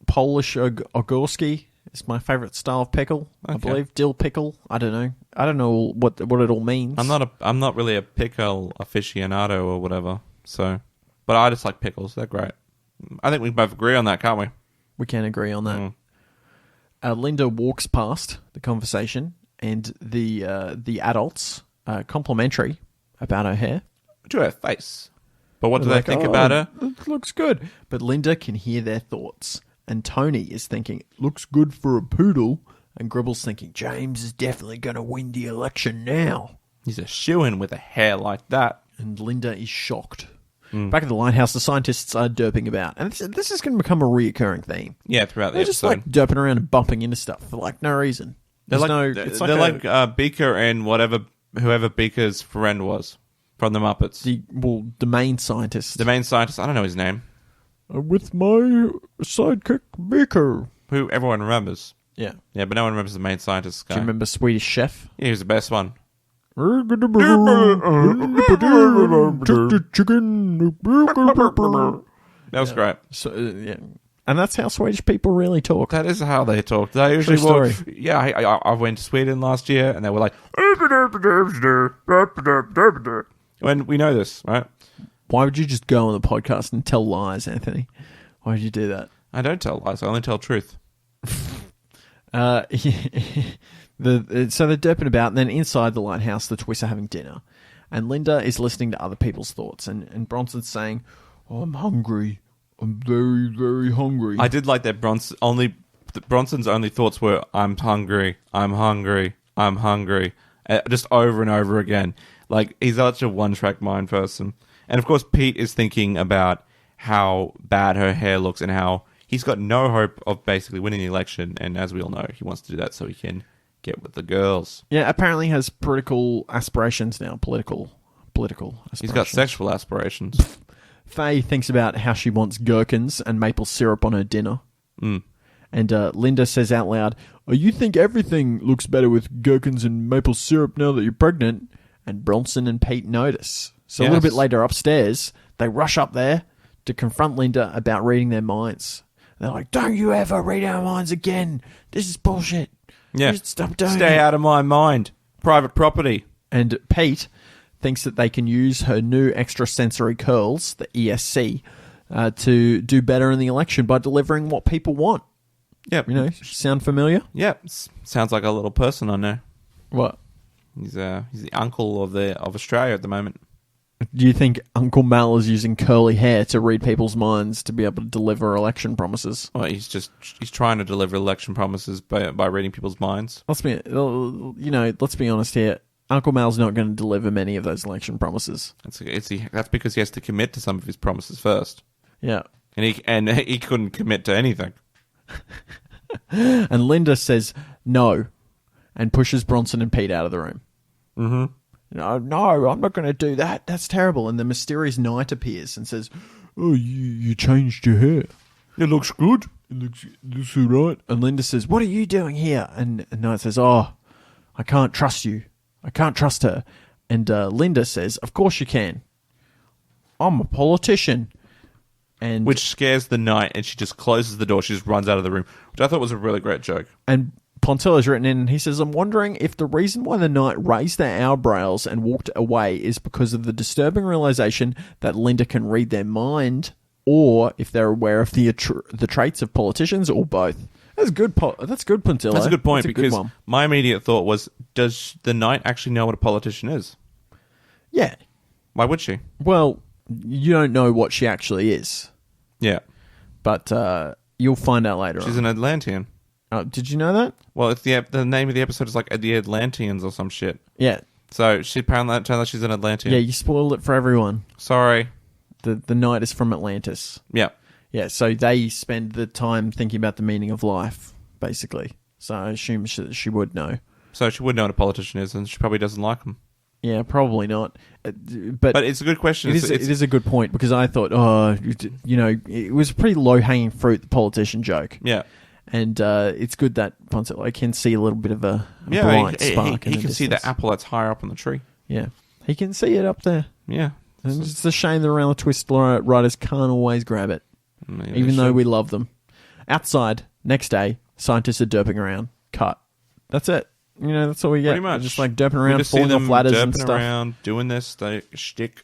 Polish Ogórski is my favourite style of pickle, I believe. Dill pickle. I don't know. I don't know what it all means. I'm not really a pickle aficionado or whatever. So, but I just like pickles. They're great. I think we both agree on that, can't we? We can agree on that. Linda walks past the conversation, and the adults are complimentary about her hair. To her face. But what do they think about her? It looks good. But Linda can hear their thoughts. And Tony is thinking, looks good for a poodle. And Gribble's thinking, James is definitely going to win the election now. He's a shoo-in with a hair like that. And Linda is shocked. Back at the lighthouse, the scientists are derping about. And this is going to become a reoccurring theme. Yeah, throughout the They're episode. just like derping around and bumping into stuff for like no reason. They're like Beaker and whoever Beaker's friend was from the Muppets. The main scientist. The main scientist, I don't know his name. With my sidekick, Beaker. Who everyone remembers. Yeah. Yeah, but no one remembers the main scientist guy. Do you remember Swedish Chef? Yeah, he was the best one. That was great. So, and that's how Swedish people really talk. That is how they talk. They usually story. Yeah, I went to Sweden last year, and they were like, when we know this, right? Why would you just go on the podcast and tell lies, Anthony? Why would you do that? I don't tell lies. I only tell truth. So they're derping about, and then inside the lighthouse, the twists are having dinner. And Linda is listening to other people's thoughts, and Bronson's saying, I'm hungry. I'm very, very hungry. I did like that Bronson's only thoughts were, I'm hungry, I'm hungry, I'm hungry. Just over and over again. Like, he's such a one-track mind person. And, of course, Pete is thinking about how bad her hair looks and how he's got no hope of basically winning the election. And as we all know, he wants to do that so he can get with the girls. Yeah, apparently has political aspirations now. Political aspirations. He's got sexual aspirations. Faye thinks about how she wants gherkins and maple syrup on her dinner. And Linda says out loud, "Oh, you think everything looks better with gherkins and maple syrup now that you're pregnant?" And Bronson and Pete notice. So a little bit later upstairs, they rush up there to confront Linda about reading their minds. They're like, "Don't you ever read our minds again. This is bullshit. Yeah. Stop doing Stay it. out of my mind. Private property." And Pete thinks that they can use her new extrasensory curls, the ESC, to do better in the election by delivering what people want. Yep. You know, sound familiar? Yep. Sounds like a little person I know. What? He's the uncle of Australia at the moment. Do you think Uncle Mal is using curly hair to read people's minds to be able to deliver election promises? Well, he's trying to deliver election promises by reading people's minds. Let's be honest here. Uncle Mal's not going to deliver many of those election promises. That's because he has to commit to some of his promises first. Yeah. And he couldn't commit to anything. And Linda says no and pushes Bronson and Pete out of the room. Mm-hmm. No, I'm not going to do that. That's terrible. And the mysterious knight appears and says, "Oh, you changed your hair. It looks good. It looks all right." And Linda says, "What are you doing here?" And Knight says, "Oh, I can't trust you. I can't trust her." And Linda says, "Of course you can. I'm a politician." And which scares the knight, and she just closes the door. She just runs out of the room, which I thought was a really great joke. And Pontillo's written in, and he says, "I'm wondering if the reason why the knight raised their eyebrows and walked away is because of the disturbing realization that Linda can read their mind, or if they're aware of the traits of politicians, or both." That's good. That's good, Pontillo. That's a good point, That's because my immediate thought was, does the knight actually know what a politician is? Yeah. Why would she? Well, you don't know what she actually is. Yeah. But you'll find out later. She's an Atlantean. Did you know that? Well, if the name of the episode is like The Atlanteans or some shit. Yeah. So she apparently turned out she's an Atlantean. Yeah, you spoiled it for everyone. Sorry. The knight is from Atlantis. Yeah. Yeah, so they spend the time thinking about the meaning of life, basically. So I assume she would know. So she would know what a politician is, and she probably doesn't like them. Yeah, probably not. But it's a good question. It is a good point, because I thought, it was a pretty low-hanging fruit, the politician joke. Yeah. And it's good that Pontillo can see a little bit of a bright spark. He can see the apple that's higher up on the tree. Yeah. He can see it up there. Yeah. And it's a shame that Around the Twist writers can't always grab it. Maybe even though we love them. Outside, next day, scientists are derping around. Cut. That's it. That's all we get. Pretty much. They're just like derping around, falling off ladders and stuff. Around, doing this shtick.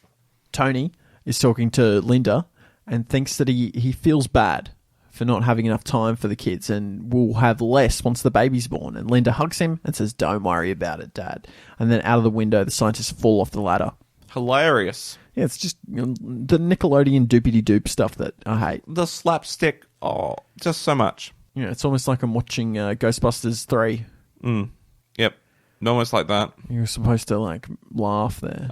Tony is talking to Linda and thinks that he feels bad for not having enough time for the kids and will have less once the baby's born. And Linda hugs him and says, "Don't worry about it, Dad." And then out of the window, the scientists fall off the ladder. Hilarious. Yeah, it's just the Nickelodeon doopity-doop stuff that I hate. The slapstick, just so much. Yeah, it's almost like I'm watching Ghostbusters 3. Yep. Almost like that. You're supposed to, laugh there.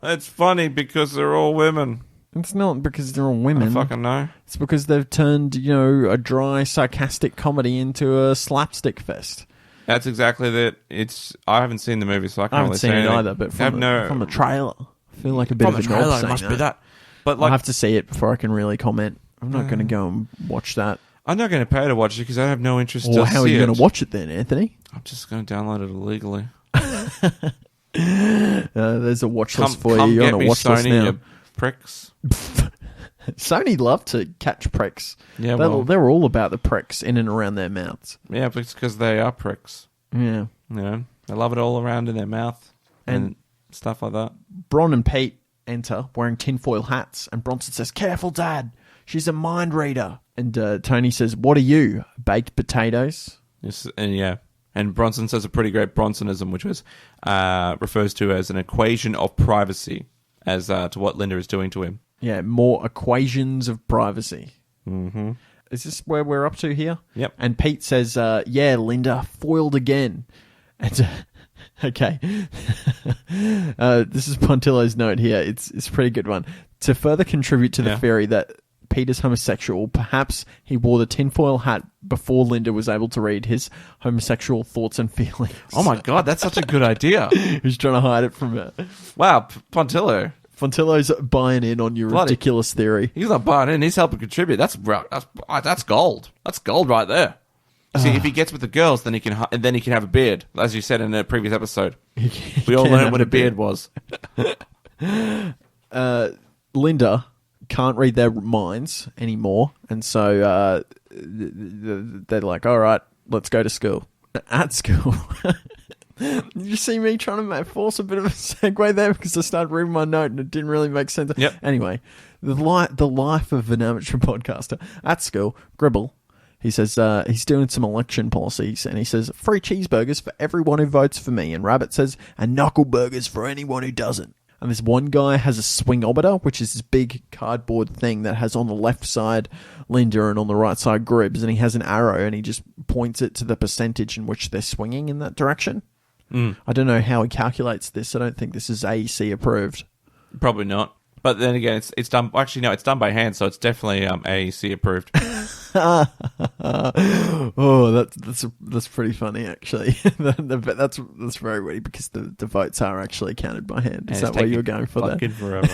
It's funny because they're all women. It's not because they're all women. I fucking know. It's because they've turned, a dry, sarcastic comedy into a slapstick fest. That's exactly that. I haven't seen the movie, so I can't really say anything. I haven't seen it either, but from the trailer, I feel like a bit of a knob saying must be that. But I have to see it before I can really comment. I'm not going to go and watch that. I'm not going to pay to watch it because I have no interest to see it. Well, how are you going to watch it then, Anthony? I'm just going to download it illegally. There's a watch list for you. You're on a watch list now. You pricks. Sony love to catch pricks. Yeah, they're all about the pricks in and around their mouths. Yeah, but it's because they are pricks. Yeah. They love it all around in their mouth and stuff like that. Bron and Pete enter wearing tinfoil hats, and Bronson says, "Careful, Dad. She's a mind reader." And Tony says, "What are you, baked potatoes?" Yes, and Bronson says a pretty great Bronsonism, which was refers to as an equation of privacy, as to what Linda is doing to him. Yeah, more equations of privacy. Mm-hmm. Is this where we're up to here? Yep. And Pete says, "Yeah, Linda, foiled again." And okay, this is Pontillo's note here. It's a pretty good one. To further contribute to the theory that Pete is homosexual, perhaps he wore the tinfoil hat before Linda was able to read his homosexual thoughts and feelings. Oh my God, that's such a good idea. He's trying to hide it from her. Wow, Pontillo. Fontillo's buying in on your ridiculous theory. He's not buying in. He's helping contribute. That's gold. That's gold right there. See, if he gets with the girls, then he can have a beard, as you said in a previous episode. We all learned what a beard was. Linda can't read their minds anymore, and so they're like, all right, let's go to school. At school. Did you see me trying to force a bit of a segue there because I started reading my note and it didn't really make sense? Yep. Anyway, the life of an amateur podcaster. At school, Gribble, he says he's doing some election policies and he says, free cheeseburgers for everyone who votes for me. And Rabbit says, and knuckle burgers for anyone who doesn't. And this one guy has a swingometer, which is this big cardboard thing that has on the left side Linda and on the right side Gribbs, and he has an arrow and he just points it to the percentage in which they're swinging in that direction. I don't know how he calculates this. I don't think this is AEC approved. Probably not. But then again, it's done. Actually, no, it's done by hand, so it's definitely AEC approved. Oh, that's pretty funny, actually. That's very witty because the votes are actually counted by hand. Is that why you were going for that? Forever.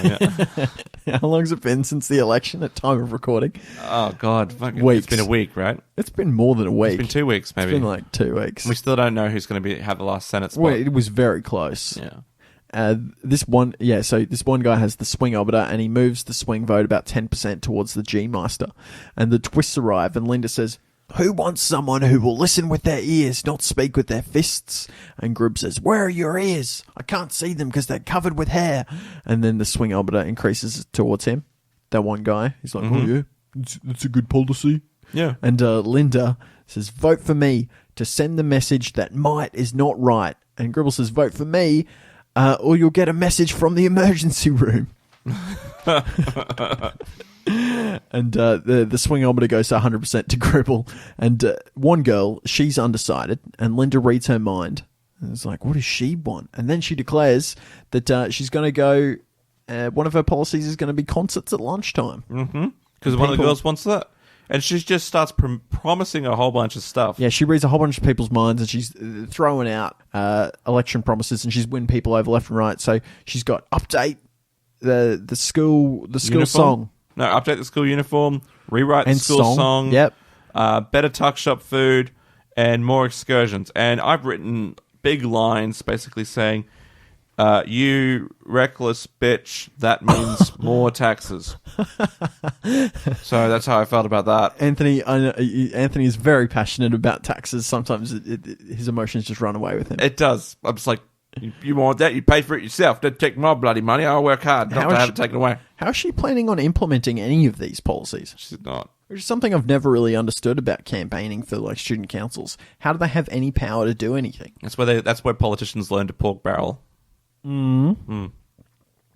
Yeah. How long has it been since the election at time of recording? Oh God, weeks. It's been a week, right? It's been more than a week. It's been 2 weeks, maybe. It's been like 2 weeks. We still don't know who's going to have the last Senate spot. Well, it was very close. Yeah. This one guy has the swingometer and he moves the swing vote about 10% towards the G-Master. And the twists arrive and Linda says, who wants someone who will listen with their ears, not speak with their fists? And Gribb says, where are your ears? I can't see them because they're covered with hair. And then the swingometer increases towards him. That one guy, he's like, oh yeah, it's a good policy. Yeah. And Linda says, vote for me to send the message that might is not right. And Gribble says, vote for me, or you'll get a message from the emergency room. And the swingometer goes to 100% to Gribble. And one girl, she's undecided, and Linda reads her mind. And it's like, what does she want? And then she declares that she's going to go, one of her policies is going to be concerts at lunchtime. Mm-hmm. Because one of the girls wants that. And she just starts promising a whole bunch of stuff. Yeah, she reads a whole bunch of people's minds and she's throwing out election promises and she's winning people over left and right. So she's got update the school uniform? Song. No, update the school uniform, rewrite the school song. Yep. Better tuck shop food and more excursions. And I've written big lines basically saying, you reckless bitch, that means more taxes. So that's how I felt about that. Anthony is very passionate about taxes. Sometimes his emotions just run away with him. It does. I'm just like, you want that? You pay for it yourself. Don't take my bloody money. I'll work hard not to have it taken away. How is she planning on implementing any of these policies? She's not. Which is something I've never really understood about campaigning for like student councils. How do they have any power to do anything? That's where politicians learn to pork barrel. They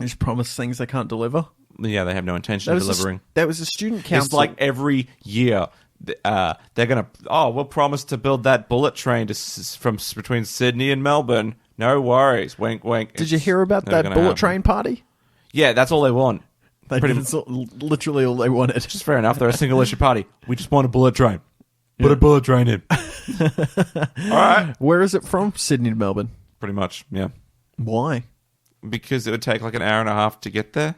just promise things they can't deliver. Yeah, they have no intention of delivering. There was a student council. It's like every year they're going to, we'll promise to build that bullet train from between Sydney and Melbourne. No worries. Wink, wink. Did you hear about that bullet train party? Yeah, that's all they want. That's literally all they wanted. Which is fair enough. They're a single issue party. We just want a bullet train. Put a bullet train in. All right. Where is it from? Sydney to Melbourne. Pretty much, yeah. Why? Because it would take like an hour and a half to get there.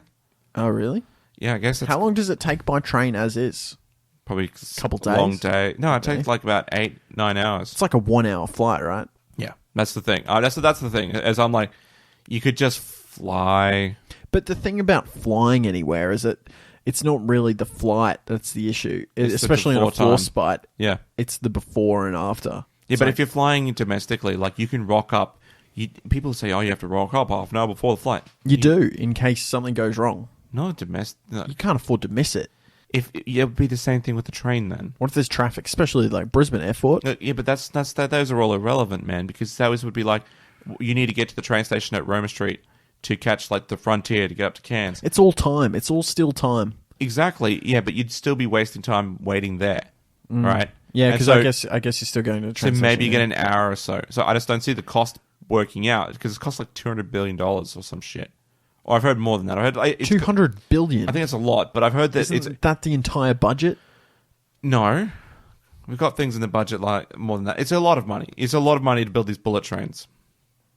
Oh, really? Yeah, I guess. How long does it take by train as is? Probably a couple days. Long day. No, it takes like about 8-9 hours. It's like a 1 hour flight, right? Yeah, that's the thing. That's the thing. As I'm like, you could just fly. But the thing about flying anywhere is that it's not really the flight that's the issue, especially in a force fight. Yeah, it's the before and after. Yeah, but if you're flying domestically, like you can rock up. People say, "Oh, you have to rock up half an hour before the flight." You do in case something goes wrong. No, domestic. No. You can't afford to miss it. It would be the same thing with the train then. What if there's traffic, especially like Brisbane Airport? Yeah, but those are all irrelevant, man. Because those would be like, you need to get to the train station at Roma Street to catch like the Frontier to get up to Cairns. It's all time. It's all still time. Exactly. Yeah, but you'd still be wasting time waiting there, right? Yeah, because I guess you're still going to the train station. So maybe you get an an hour or so. So I just don't see the cost working out because it costs like $200 billion or some shit. Or I've heard more than that. I heard $200 billion. I think it's a lot, but I've heard that Isn't that the entire budget? No, we've got things in the budget like more than that. It's a lot of money. It's a lot of money to build these bullet trains.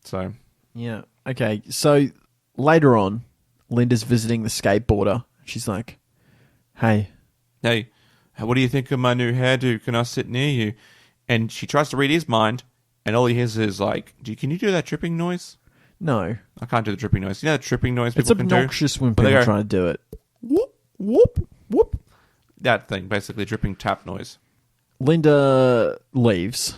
So yeah, okay. So later on, Linda's visiting the skateboarder. She's like, hey, what do you think of my new hairdo? Can I sit near you? And she tries to read his mind, and all he hears is like, can you do that dripping noise? no. I can't do the dripping noise. You know the dripping noise It's people can do? obnoxious when people try to do it. Whoop, whoop, whoop. That thing, basically dripping tap noise. Linda leaves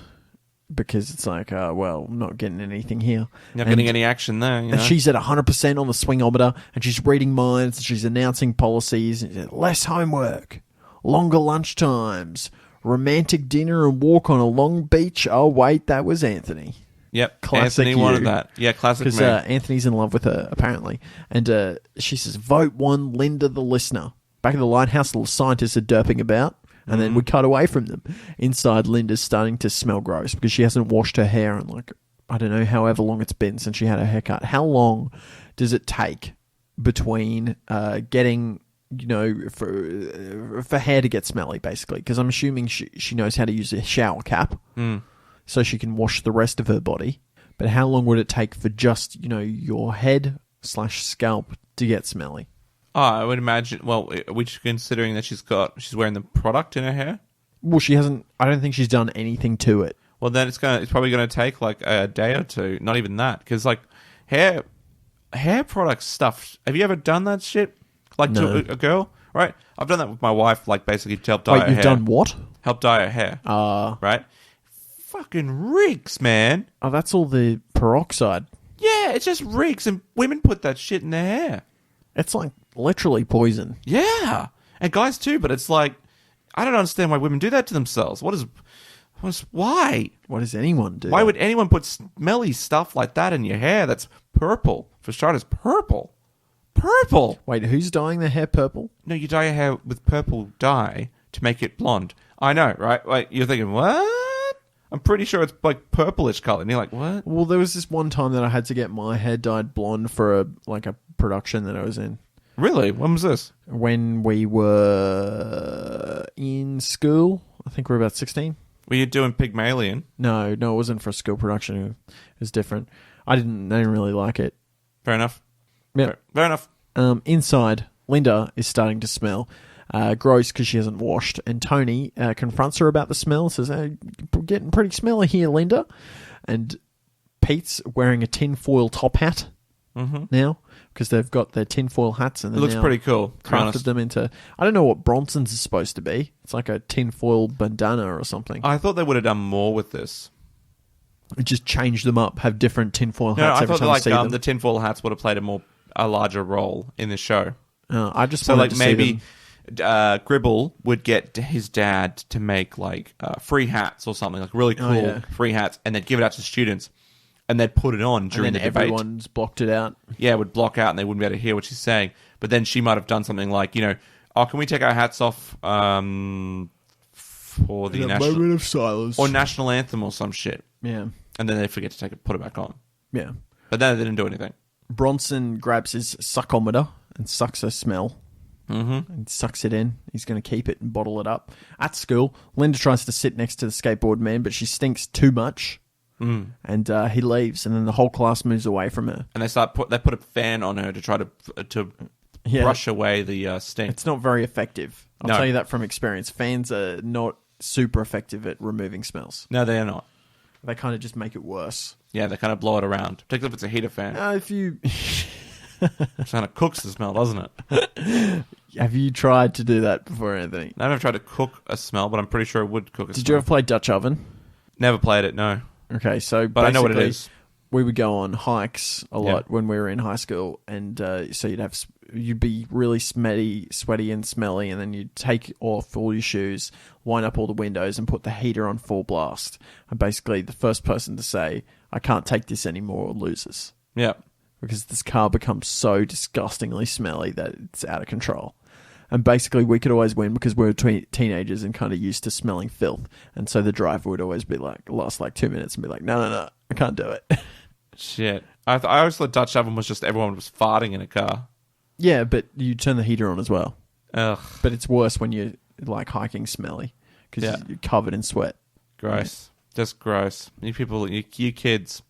because it's like, well, I'm not getting anything here. Not getting any action there. You know? And she's at 100% on the swingometer, and she's reading minds, and she's announcing policies. Less homework, longer lunch times, romantic dinner and walk on a long beach. Oh, wait, that was Anthony. Yep, Classic Anthony wanted that. Yeah, classic because man. Anthony's in love with her, apparently. And she says, vote one, Linda the listener. Back in the lighthouse, the scientists are derping about, and then we cut away from them. Inside, Linda's starting to smell gross because she hasn't washed her hair in, like, I don't know, however long it's been since she had her haircut. How long does it take between getting, for hair to get smelly, basically? Because I'm assuming she knows how to use a shower cap. So she can wash the rest of her body. But how long would it take for just, your head/scalp to get smelly? Oh, I would imagine. Well, which considering that she's wearing the product in her hair. Well, she hasn't. I don't think she's done anything to it. Well, then it's probably gonna take like a day or two. Not even that, because like hair product stuff. Have you ever done that shit? Like No. to a girl, right? I've done that with my wife. Like basically to help dye her hair. Wait, you've done what? Help dye her hair. Right. Fucking reeks, man. Oh, that's all the peroxide. Yeah, it just reeks, and women put that shit in their hair. It's like literally poison. Yeah, and guys too. But it's like I don't understand why women do that to themselves. Why? What does anyone do? Why would anyone put smelly stuff like that in your hair? That's purple. For starters, purple. Purple. Wait, who's dyeing their hair purple? No, you dye your hair with purple dye to make it blonde. I know, right? Like you're thinking, what? I'm pretty sure it's like purplish color. And you're like, what? Well, there was this one time that I had to get my hair dyed blonde for a production that I was in. Really? When was this? When we were in school. I think we were about 16. Were you doing Pygmalion? No, it wasn't for a school production. It was different. I didn't really like it. Fair enough. Yeah. Fair enough. Inside, Linda is starting to smell gross because she hasn't washed, and Tony confronts her about the smell, says, hey, you're getting pretty smelly here, Linda. And Pete's wearing a tinfoil top hat now because they've got their tinfoil hats, and it looks pretty cool. Crafted them into, I don't know what Bronson's is supposed to be. It's like a tinfoil bandana or something. I thought they would have done more with this. Just change them up, have different tinfoil hats. No, I every thought time like you see them. the tinfoil hats would have played a larger role in the show. I just so wanted like to maybe see them. Gribble would get his dad to make like free hats or something, like really cool free hats, and they'd give it out to students, and they'd put it on during the debate. Everyone's blocked it out. Yeah, it would block out, and they wouldn't be able to hear what she's saying. But then she might have done something like, can we take our hats off for the national moment of silence or national anthem or some shit? Yeah, and then they forget to put it back on. Yeah, but then they didn't do anything. Bronson grabs his suckometer and sucks her smell. And sucks it in. He's going to keep it and bottle it up. At school, Linda tries to sit next to the skateboard man, but she stinks too much. And he leaves, and then the whole class moves away from her. And they put a fan on her to try to brush away the stink. It's not very effective. I'll tell you that from experience. Fans are not super effective at removing smells. No, they are not. They kind of just make it worse. Yeah, they kind of blow it around. Particularly if it's a heater fan. If you... It kind of cooks the smell, doesn't it? Have you tried to do that before, Anthony? I've never tried to cook a smell, but I'm pretty sure it would cook a smell. Did you ever play Dutch oven? Never played it, no. Okay, so but I know what it is. We would go on hikes a lot when we were in high school, and so you'd be really sweaty and smelly, and then you'd take off all your shoes, wind up all the windows, and put the heater on full blast. And basically, the first person to say, I can't take this anymore, loses. Yeah. Because this car becomes so disgustingly smelly that it's out of control. And basically, we could always win because we were teenagers and kind of used to smelling filth. And so the driver would always be like, last like 2 minutes and be like, no, I can't do it. Shit. I always thought Dutch oven was just everyone was farting in a car. Yeah, but you turn the heater on as well. Ugh. But it's worse when you're like hiking smelly because you're covered in sweat. Gross. Just gross. You people, you kids.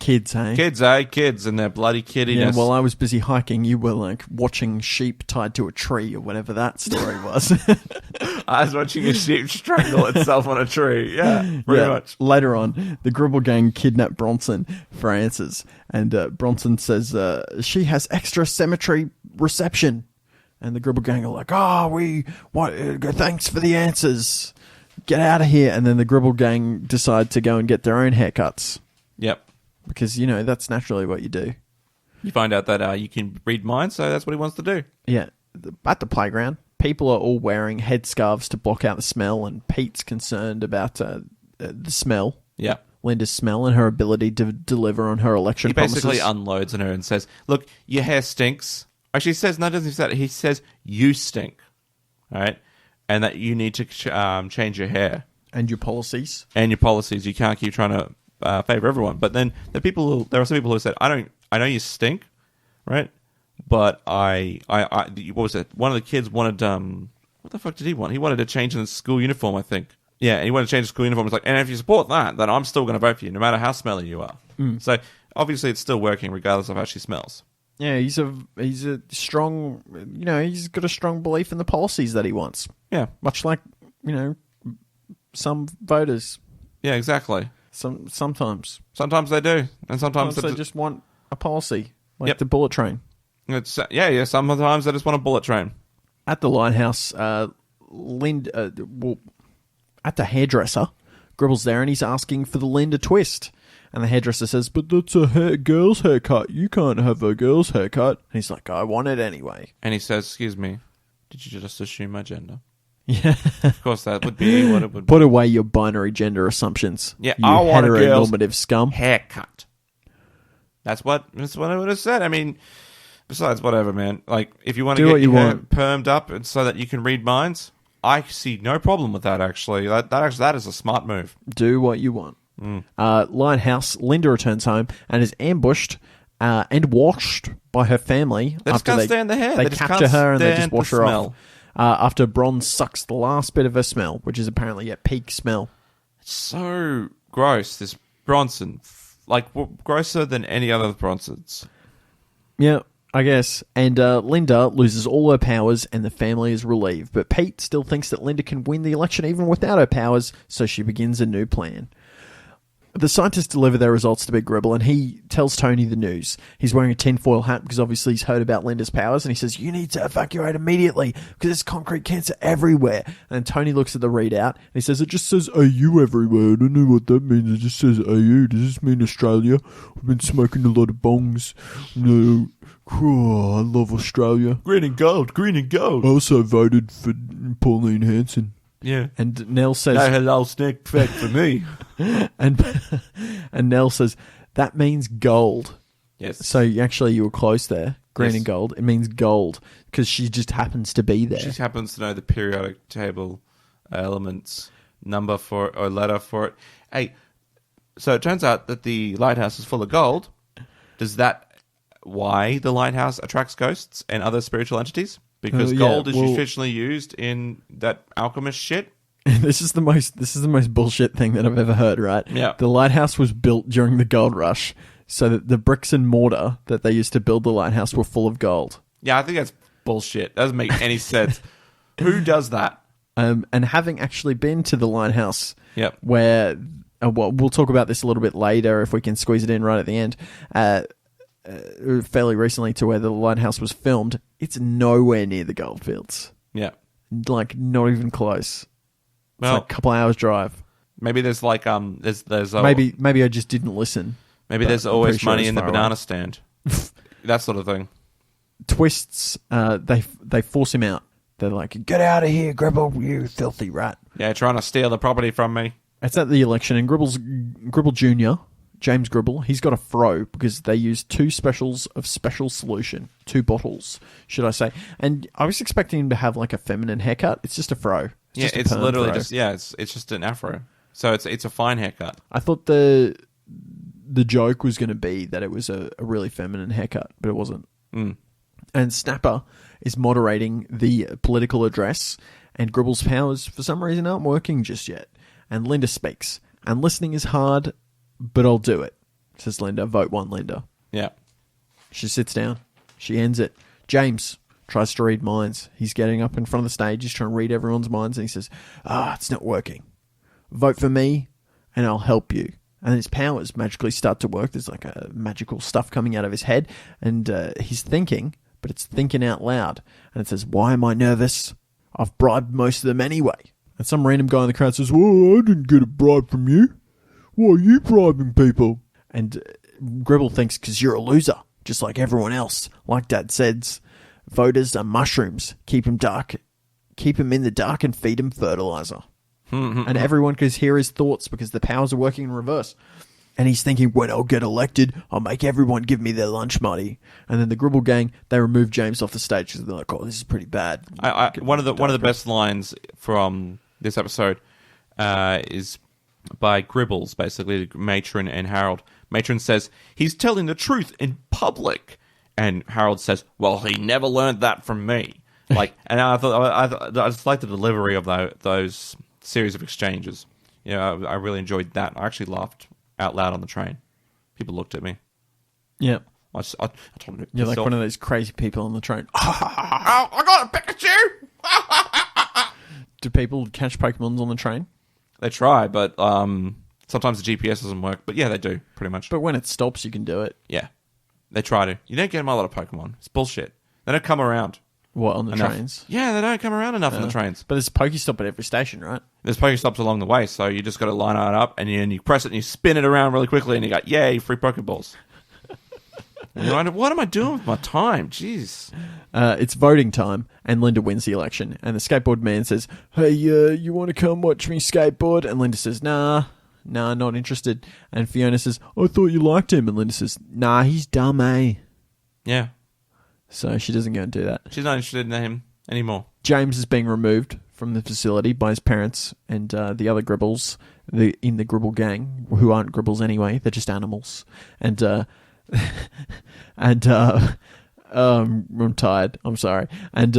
Kids, hey? Kids, eh? Kids and their bloody kiddiness. Yeah, while I was busy hiking, you were like watching sheep tied to a tree or whatever that story was. I was watching a sheep strangle itself on a tree. Yeah, pretty much. Later on, the Gribble gang kidnap Bronson for answers. And Bronson says she has extra cemetery reception. And the Gribble gang are like, thanks for the answers. Get out of here. And then the Gribble gang decide to go and get their own haircuts. Yep. Because, you know, that's naturally what you do. You find out that you can read minds, so that's what he wants to do. Yeah. At the playground, people are all wearing headscarves to block out the smell, and Pete's concerned about the smell. Yeah. Linda's smell and her ability to deliver on her election promises. He basically unloads on her and says, look, your hair stinks. Actually, he says, no, doesn't he say that? He says, you stink. All right? And that you need to change your hair. And your policies. You can't keep trying to favor everyone. But then there are some people who said, I know you stink, right? But what was it? One of the kids wanted, what the fuck did he want? He wanted to change in the school uniform, I think. Yeah, and he wanted to change the school uniform. It's like, and if you support that, then I'm still going to vote for you, no matter how smelly you are. So obviously it's still working regardless of how she smells. Yeah, he's a strong, you know, he's got a strong belief in the policies that he wants. Yeah. Much like, you know, some voters. Yeah, exactly. Sometimes. Sometimes they do. And sometimes they just want a policy, like the bullet train. It's sometimes they just want a bullet train. At the lighthouse, at the hairdresser, Gribble's there and he's asking for the Linda twist. And the hairdresser says, but that's a girl's haircut. You can't have a girl's haircut. And he's like, I want it anyway. And he says, excuse me, did you just assume my gender? Yeah. Of course, that would be what it would be. Put away your binary gender assumptions. Yeah, you I want a girl's heteronormative scum. haircut. That's what I would have said. I mean, besides, whatever, man. Like, if you want to get your hair permed up and so that you can read minds, I see no problem with that, actually. That is a smart move. Do what you want. Lighthouse, Linda returns home and is ambushed and washed by her family. They just can't stand the hair. They capture her and they just wash her off. After Bronze sucks the last bit of her smell, which is apparently a peak smell. It's so gross, this Bronson. Like, grosser than any other Bronsons. Yeah, I guess. And Linda loses all her powers and the family is relieved. But Pete still thinks that Linda can win the election even without her powers, so she begins a new plan. The scientists deliver their results to Big Gribble, and he tells Tony the news. He's wearing a tinfoil hat because obviously he's heard about Linda's powers, and he says, you need to evacuate immediately because there's concrete cancer everywhere. And Tony looks at the readout, and he says, it just says AU everywhere. I don't know what that means. It just says AU. Does this mean Australia? I've been smoking a lot of bongs. No. Oh, I love Australia. Green and gold, green and gold. I also voted for Pauline Hanson. Yeah. And Nell says... No hello snack fact for me. and Nell says, that means gold. Yes. So you were close there. Green and gold. It means gold because she just happens to be there. She happens to know the periodic table elements, number for it, or letter for it. Hey, so it turns out that the lighthouse is full of gold. Does that... why the lighthouse attracts ghosts and other spiritual entities? Because gold is traditionally used in that alchemist shit. This is the most bullshit thing that I've ever heard, right? Yeah. The lighthouse was built during the gold rush, so that the bricks and mortar that they used to build the lighthouse were full of gold. Yeah, I think that's bullshit. Doesn't make any sense. Who does that? And having actually been to the lighthouse, yep, where we'll talk about this a little bit later if we can squeeze it in right at the end. Fairly recently to where the lighthouse was filmed, it's nowhere near the goldfields. Yeah. Like, not even close. Well, it's like a couple hours drive. Maybe there's like there's maybe I just didn't listen. Maybe there's always money in the banana stand. That sort of thing. Twists, they force him out. They're like, get out of here, Gribble, you filthy rat. Yeah, trying to steal the property from me. It's at the election, and Gribble Jr., James Gribble, he's got a fro because they used 2 specials of special solution. 2 bottles, should I say. And I was expecting him to have like a feminine haircut. It's just a fro. It's literally fro. It's just an afro. So it's a fine haircut. I thought the joke was going to be that it was a really feminine haircut, but it wasn't. Mm. And Snapper is moderating the political address, and Gribble's powers, for some reason, aren't working just yet. And Linda speaks, and listening is hard, but I'll do it. says Linda. Vote 1, Linda. Yeah. She sits down. She ends it. James tries to read minds. He's getting up in front of the stage. He's trying to read everyone's minds, and he says, it's not working. Vote for me, and I'll help you. And his powers magically start to work. There's like a magical stuff coming out of his head, and he's thinking, but it's thinking out loud. And it says, why am I nervous? I've bribed most of them anyway. And some random guy in the crowd says, well, I didn't get a bribe from you. Why are you bribing people? And Gribble thinks, because you're a loser, just like everyone else. Like Dad says, voters are mushrooms. Keep him dark. Keep him in the dark and feed him fertilizer. And everyone can hear his thoughts because the powers are working in reverse. And he's thinking, when I'll get elected, I'll make everyone give me their lunch money. And then the Gribble gang, they remove James off the stage because they're like, oh, this is pretty bad. One of the best lines from this episode is by Gribbles, basically, Matron and Harold. Matron says, he's telling the truth in public. And Harold says, well, he never learned that from me. Like, and I just like the delivery of those series of exchanges. I really enjoyed that. I actually laughed out loud on the train. People looked at me. Yeah. I told them You're like one of those crazy people on the train. I got a Pikachu! Do people catch Pokemons on the train? They try, but sometimes the GPS doesn't work. But yeah, they do, pretty much. But when it stops, you can do it. Yeah. They try to. You don't get them a lot of Pokemon. It's bullshit. They don't come around. What, on the trains? Yeah, they don't come around enough on the trains. But there's a Pokestop at every station, right? There's Pokestops along the way, so you just got to line it up, and you press it, and you spin it around really quickly, and you go, yay, free Pokeballs. And you're like, what am I doing with my time? Jeez. It's voting time, and Linda wins the election. And the skateboard man says, hey, you want to come watch me skateboard? And Linda says, nah, not interested. And Fiona says, I thought you liked him. And Linda says, nah, he's dumb, eh? Yeah. So she doesn't go and do that. She's not interested in him anymore. James is being removed from the facility by his parents and the other Gribbles in the Gribble gang, who aren't Gribbles anyway. They're just animals. And I'm tired. I'm sorry. And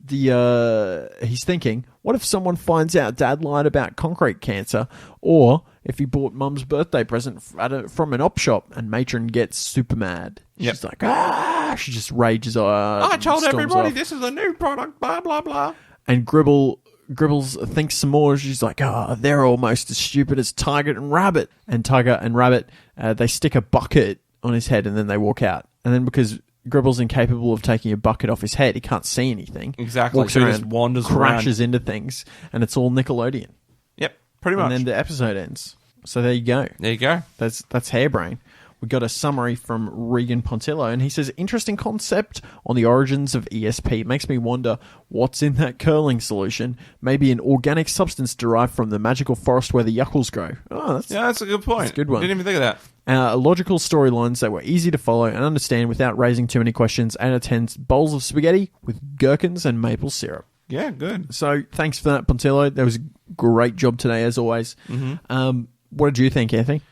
he's thinking, what if someone finds out Dad lied about concrete cancer, or if he bought Mum's birthday present from an op shop? And Matron gets super mad. Yep. She's like, she just rages. I told everybody off. this is a new product, blah, blah, blah. And Gribbles thinks some more. She's like, they're almost as stupid as Tiger and Rabbit. And Tiger and Rabbit, they stick a bucket on his head and then they walk out. And then because Gribble's incapable of taking a bucket off his head, he can't see anything. Exactly. Walks so around, he just wanders crashes around. into things, and it's all Nickelodeon. Yep, pretty much. And then the episode ends. So there you go. There you go. That's Hairbrain. We got a summary from Regan Pontillo, and he says, interesting concept on the origins of ESP. It makes me wonder what's in that curling solution. Maybe an organic substance derived from the magical forest where the yuckles grow. That's a good point. That's a good one. Didn't even think of that. Logical storylines that were easy to follow and understand without raising too many questions. 8 out of 10 bowls of spaghetti with gherkins and maple syrup. Yeah, good. So thanks for that, Pontillo. That was a great job today, as always. Mm-hmm. What did you think, Anthony?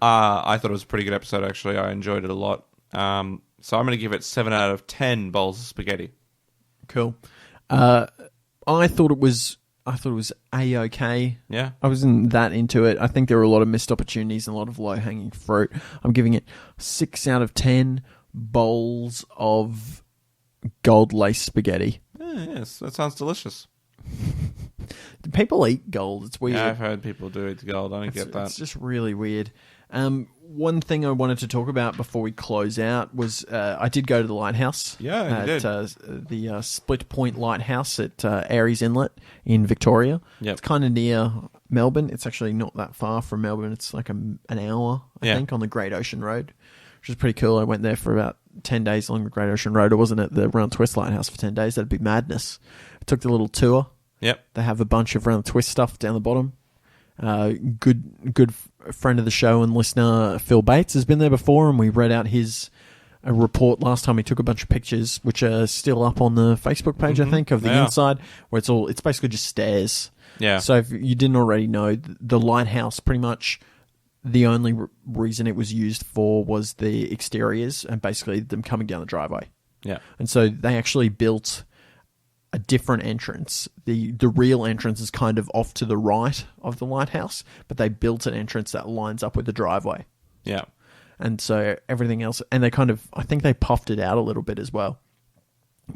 I thought it was a pretty good episode, actually. I enjoyed it a lot. So I'm going to give it 7 out of 10 bowls of spaghetti. Cool. I thought it was A-okay. Yeah. I wasn't that into it. I think there were a lot of missed opportunities and a lot of low-hanging fruit. I'm giving it 6 out of 10 bowls of gold-laced spaghetti. Yes, that sounds delicious. Do people eat gold? It's weird. Yeah, I've heard people do eat gold. I don't get that. It's just really weird. One thing I wanted to talk about before we close out was I did go to the lighthouse. Yeah, you did. The Split Point Lighthouse at Airies Inlet in Victoria. Yep. It's kind of near Melbourne. It's actually not that far from Melbourne. It's like an hour, I think, on the Great Ocean Road, which is pretty cool. I went there for about 10 days along the Great Ocean Road. I wasn't at the Round Twist Lighthouse for 10 days. That'd be madness. I took the little tour. Yep. They have a bunch of Round the Twist stuff down the bottom. Good friend of the show and listener, Phil Bates, has been there before, and we read out his report last time. He took a bunch of pictures, which are still up on the Facebook page, I think, of the inside, where it's basically just stairs. Yeah. So if you didn't already know, the lighthouse, pretty much the only reason it was used for was the exteriors and basically them coming down the driveway. Yeah. And so they actually built a different entrance. The real entrance is kind of off to the right of the lighthouse, but they built an entrance that lines up with the driveway. Yeah. And so everything else, and they I think they puffed it out a little bit as well,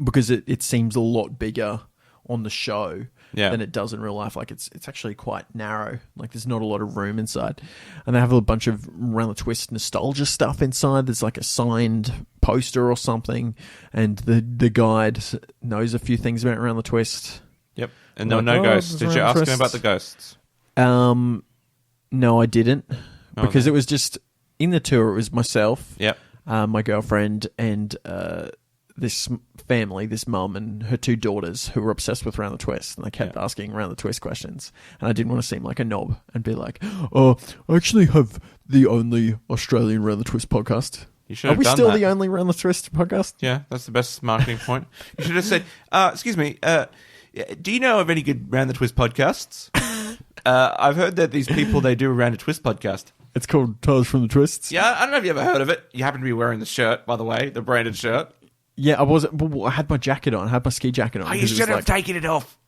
because it seems a lot bigger on the show than it does in real life. Like it's actually quite narrow. Like there's not a lot of room inside, and they have a bunch of Around the Twist nostalgia stuff inside. There's like a signed poster or something, and the guide knows a few things about Around the Twist. Yep, and there were no ghosts. Did you ask him about the ghosts? No, I didn't, because it was just in the tour. It was myself, my girlfriend, and this family, this mum and her 2 daughters who were obsessed with Round the Twist, and they kept asking Round the Twist questions, and I didn't want to seem like a knob and be like, "Oh, I actually have the only Australian Round the Twist podcast." You should have Are we done still that. the only Round the Twist podcast? Yeah, that's the best marketing point. You should have said, "Excuse me, do you know of any good Round the Twist podcasts? I've heard that these people, they do a Round the Twist podcast." It's called Tales from the Twists. Yeah, I don't know if you ever heard of it. You happen to be wearing the shirt, by the way, the branded shirt. Yeah, I had my jacket on. I had my ski jacket on. Oh, you should have taken it off.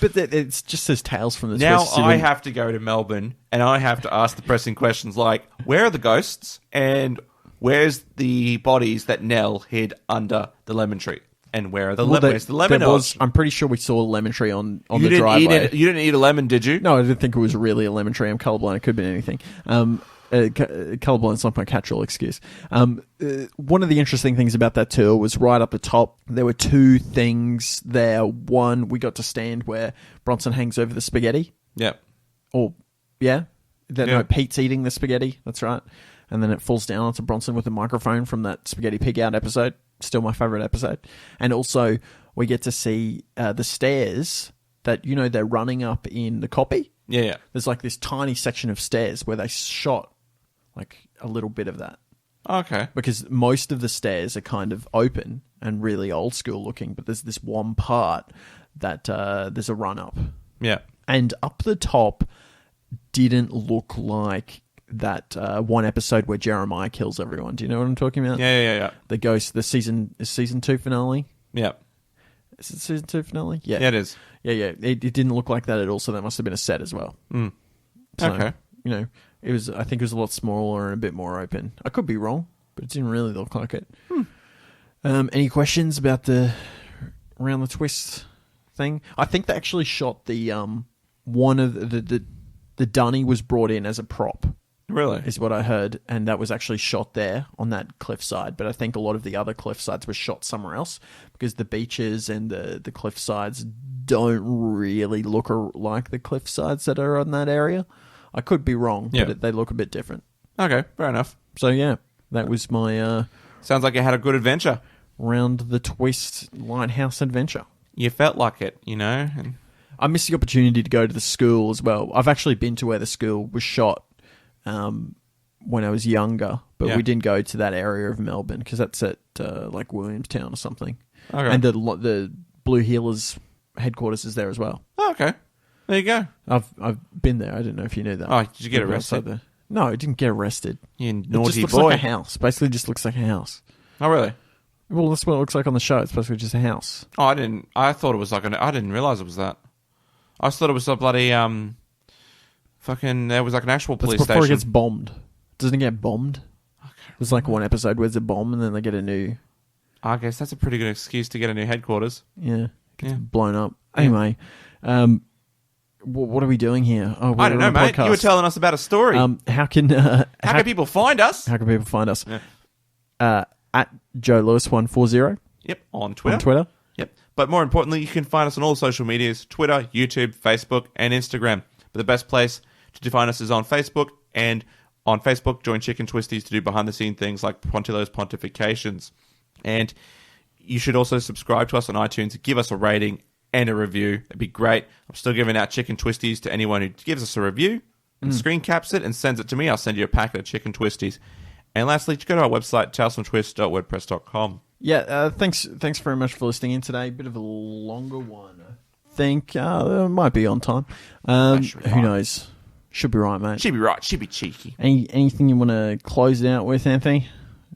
But it just says Tales from the now Twists. Now I have to go to Melbourne, and I have to ask the pressing questions like, where are the ghosts, and where's the bodies that Nell hid under the lemon tree? And where's the lemon? I'm pretty sure we saw a lemon tree on the driveway. You didn't eat a lemon, did you? No, I didn't think it was really a lemon tree. I'm colorblind. It could have been anything. Colorblind's not my catch-all excuse. One of the interesting things about that tour was right up the top, there were 2 things there. One, we got to stand where Bronson hangs over the spaghetti. Yep. No, Pete's eating the spaghetti. That's right. And then it falls down onto Bronson with a microphone from that Spaghetti Pig Out episode. Still my favourite episode. And also, we get to see the stairs that, they're running up in the copy. Yeah. There's like this tiny section of stairs where they shot like a little bit of that. Okay. Because most of the stairs are kind of open and really old school looking, but there's this one part that there's a run up. Yeah. And up the top didn't look like that one episode where Jeremiah kills everyone. Do you know what I'm talking about? Yeah. The ghost, the season 2 finale? Yeah. Is it season 2 finale? Yeah, it is. Yeah. It didn't look like that at all, so that must have been a set as well. Mm. So, okay. It was. I think it was a lot smaller and a bit more open. I could be wrong, but it didn't really look like it. Any questions about the Round the Twist thing? I think they actually shot the one of the dunny was brought in as a prop. Really? Is what I heard, and that was actually shot there on that cliffside. But I think a lot of the other cliffsides were shot somewhere else because the beaches and the cliffsides don't really look like the cliffsides that are on that area. I could be wrong, but they look a bit different. Okay, fair enough. So yeah, that was my sounds like you had a good adventure. Round the Twist lighthouse adventure. You felt like it, and I missed the opportunity to go to the school as well. I've actually been to where the school was shot when I was younger, but we didn't go to that area of Melbourne because that's at like Williamstown or something. Okay. And the Blue Healers headquarters is there as well. Oh, okay. There you go. I've been there. I didn't know if you knew that. Oh, did you get arrested? No, I didn't get arrested. You naughty boy. It just looks like a house. Basically just looks like a house. Oh, really? Well, that's what it looks like on the show. It's basically just a house. Oh, I thought it was like I didn't realise it was that. I just thought it was a bloody there was like an actual police before station. It gets bombed. Doesn't it get bombed? There's like one episode where there's a bomb and then they get a new... I guess that's a pretty good excuse to get a new headquarters. Yeah. Gets blown up. Anyway, what are we doing here? Oh, I don't know, mate. Podcast. You were telling us about a story. How can people find us? How can people find us? At Joe Lewis 140. Yep, on Twitter. Yep. But more importantly, you can find us on all social medias: Twitter, YouTube, Facebook, and Instagram. But the best place to find us is on Facebook. And on Facebook, join Chicken Twisties to do behind-the-scenes things like Pontilo's Pontifications. And you should also subscribe to us on iTunes, give us a rating and a review. That'd be great. I'm still giving out Chicken Twisties to anyone who gives us a review and screen caps it and sends it to me. I'll send you a packet of Chicken Twisties. And lastly, go to our website, talesfromtwist.wordpress.com. Yeah, thanks very much for listening in today. Bit of a longer one. I think it might be on time. Who knows? Should be right, mate. Should be right. Should be cheeky. Anything you want to close it out with, Anthony?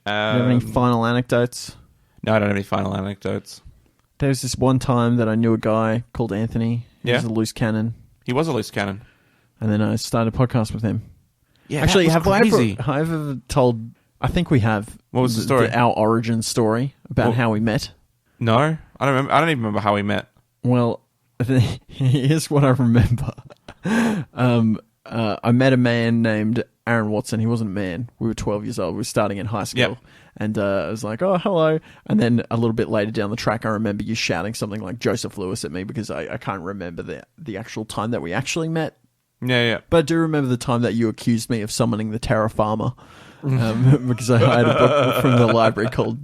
Do you have any final anecdotes? No, I don't have any final anecdotes. There was this one time that I knew a guy called Anthony. He was a loose cannon. He was a loose cannon. And then I started a podcast with him. Yeah, actually, have crazy. I ever told I think we have. What was the story? Our origin story about how we met. No, I don't remember. I don't even remember how we met. Well, here's what I remember. I met a man named Aaron Watson. He wasn't a man. We were 12 years old. We were starting in high school. Yep. And I was like, oh, hello. And then a little bit later down the track, I remember you shouting something like Joseph Lewis at me because I can't remember the actual time that we actually met. Yeah. But I do remember the time that you accused me of summoning the Terra Farmer. Because I had a book from the library called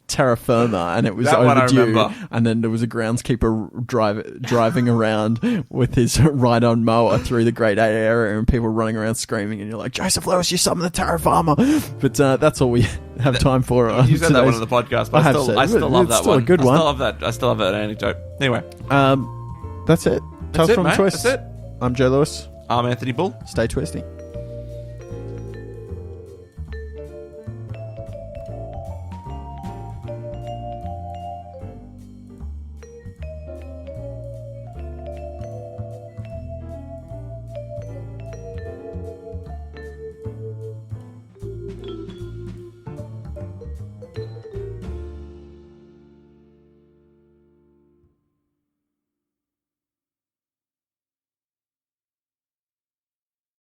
Terra Firma, and it was overdue. And then there was a groundskeeper driving around with his ride-on mower through the Grade A area, and people running around screaming. And you're like, Joseph Lewis, you summoned the Terra Farmer. But that's all we have time for. You said that one on the podcast, but I still love that one. It's still a good one. I still love that anecdote. Anyway, that's it. Tales from the Twist. That's it. I'm Joe Lewis. I'm Anthony Bull. Stay twisty.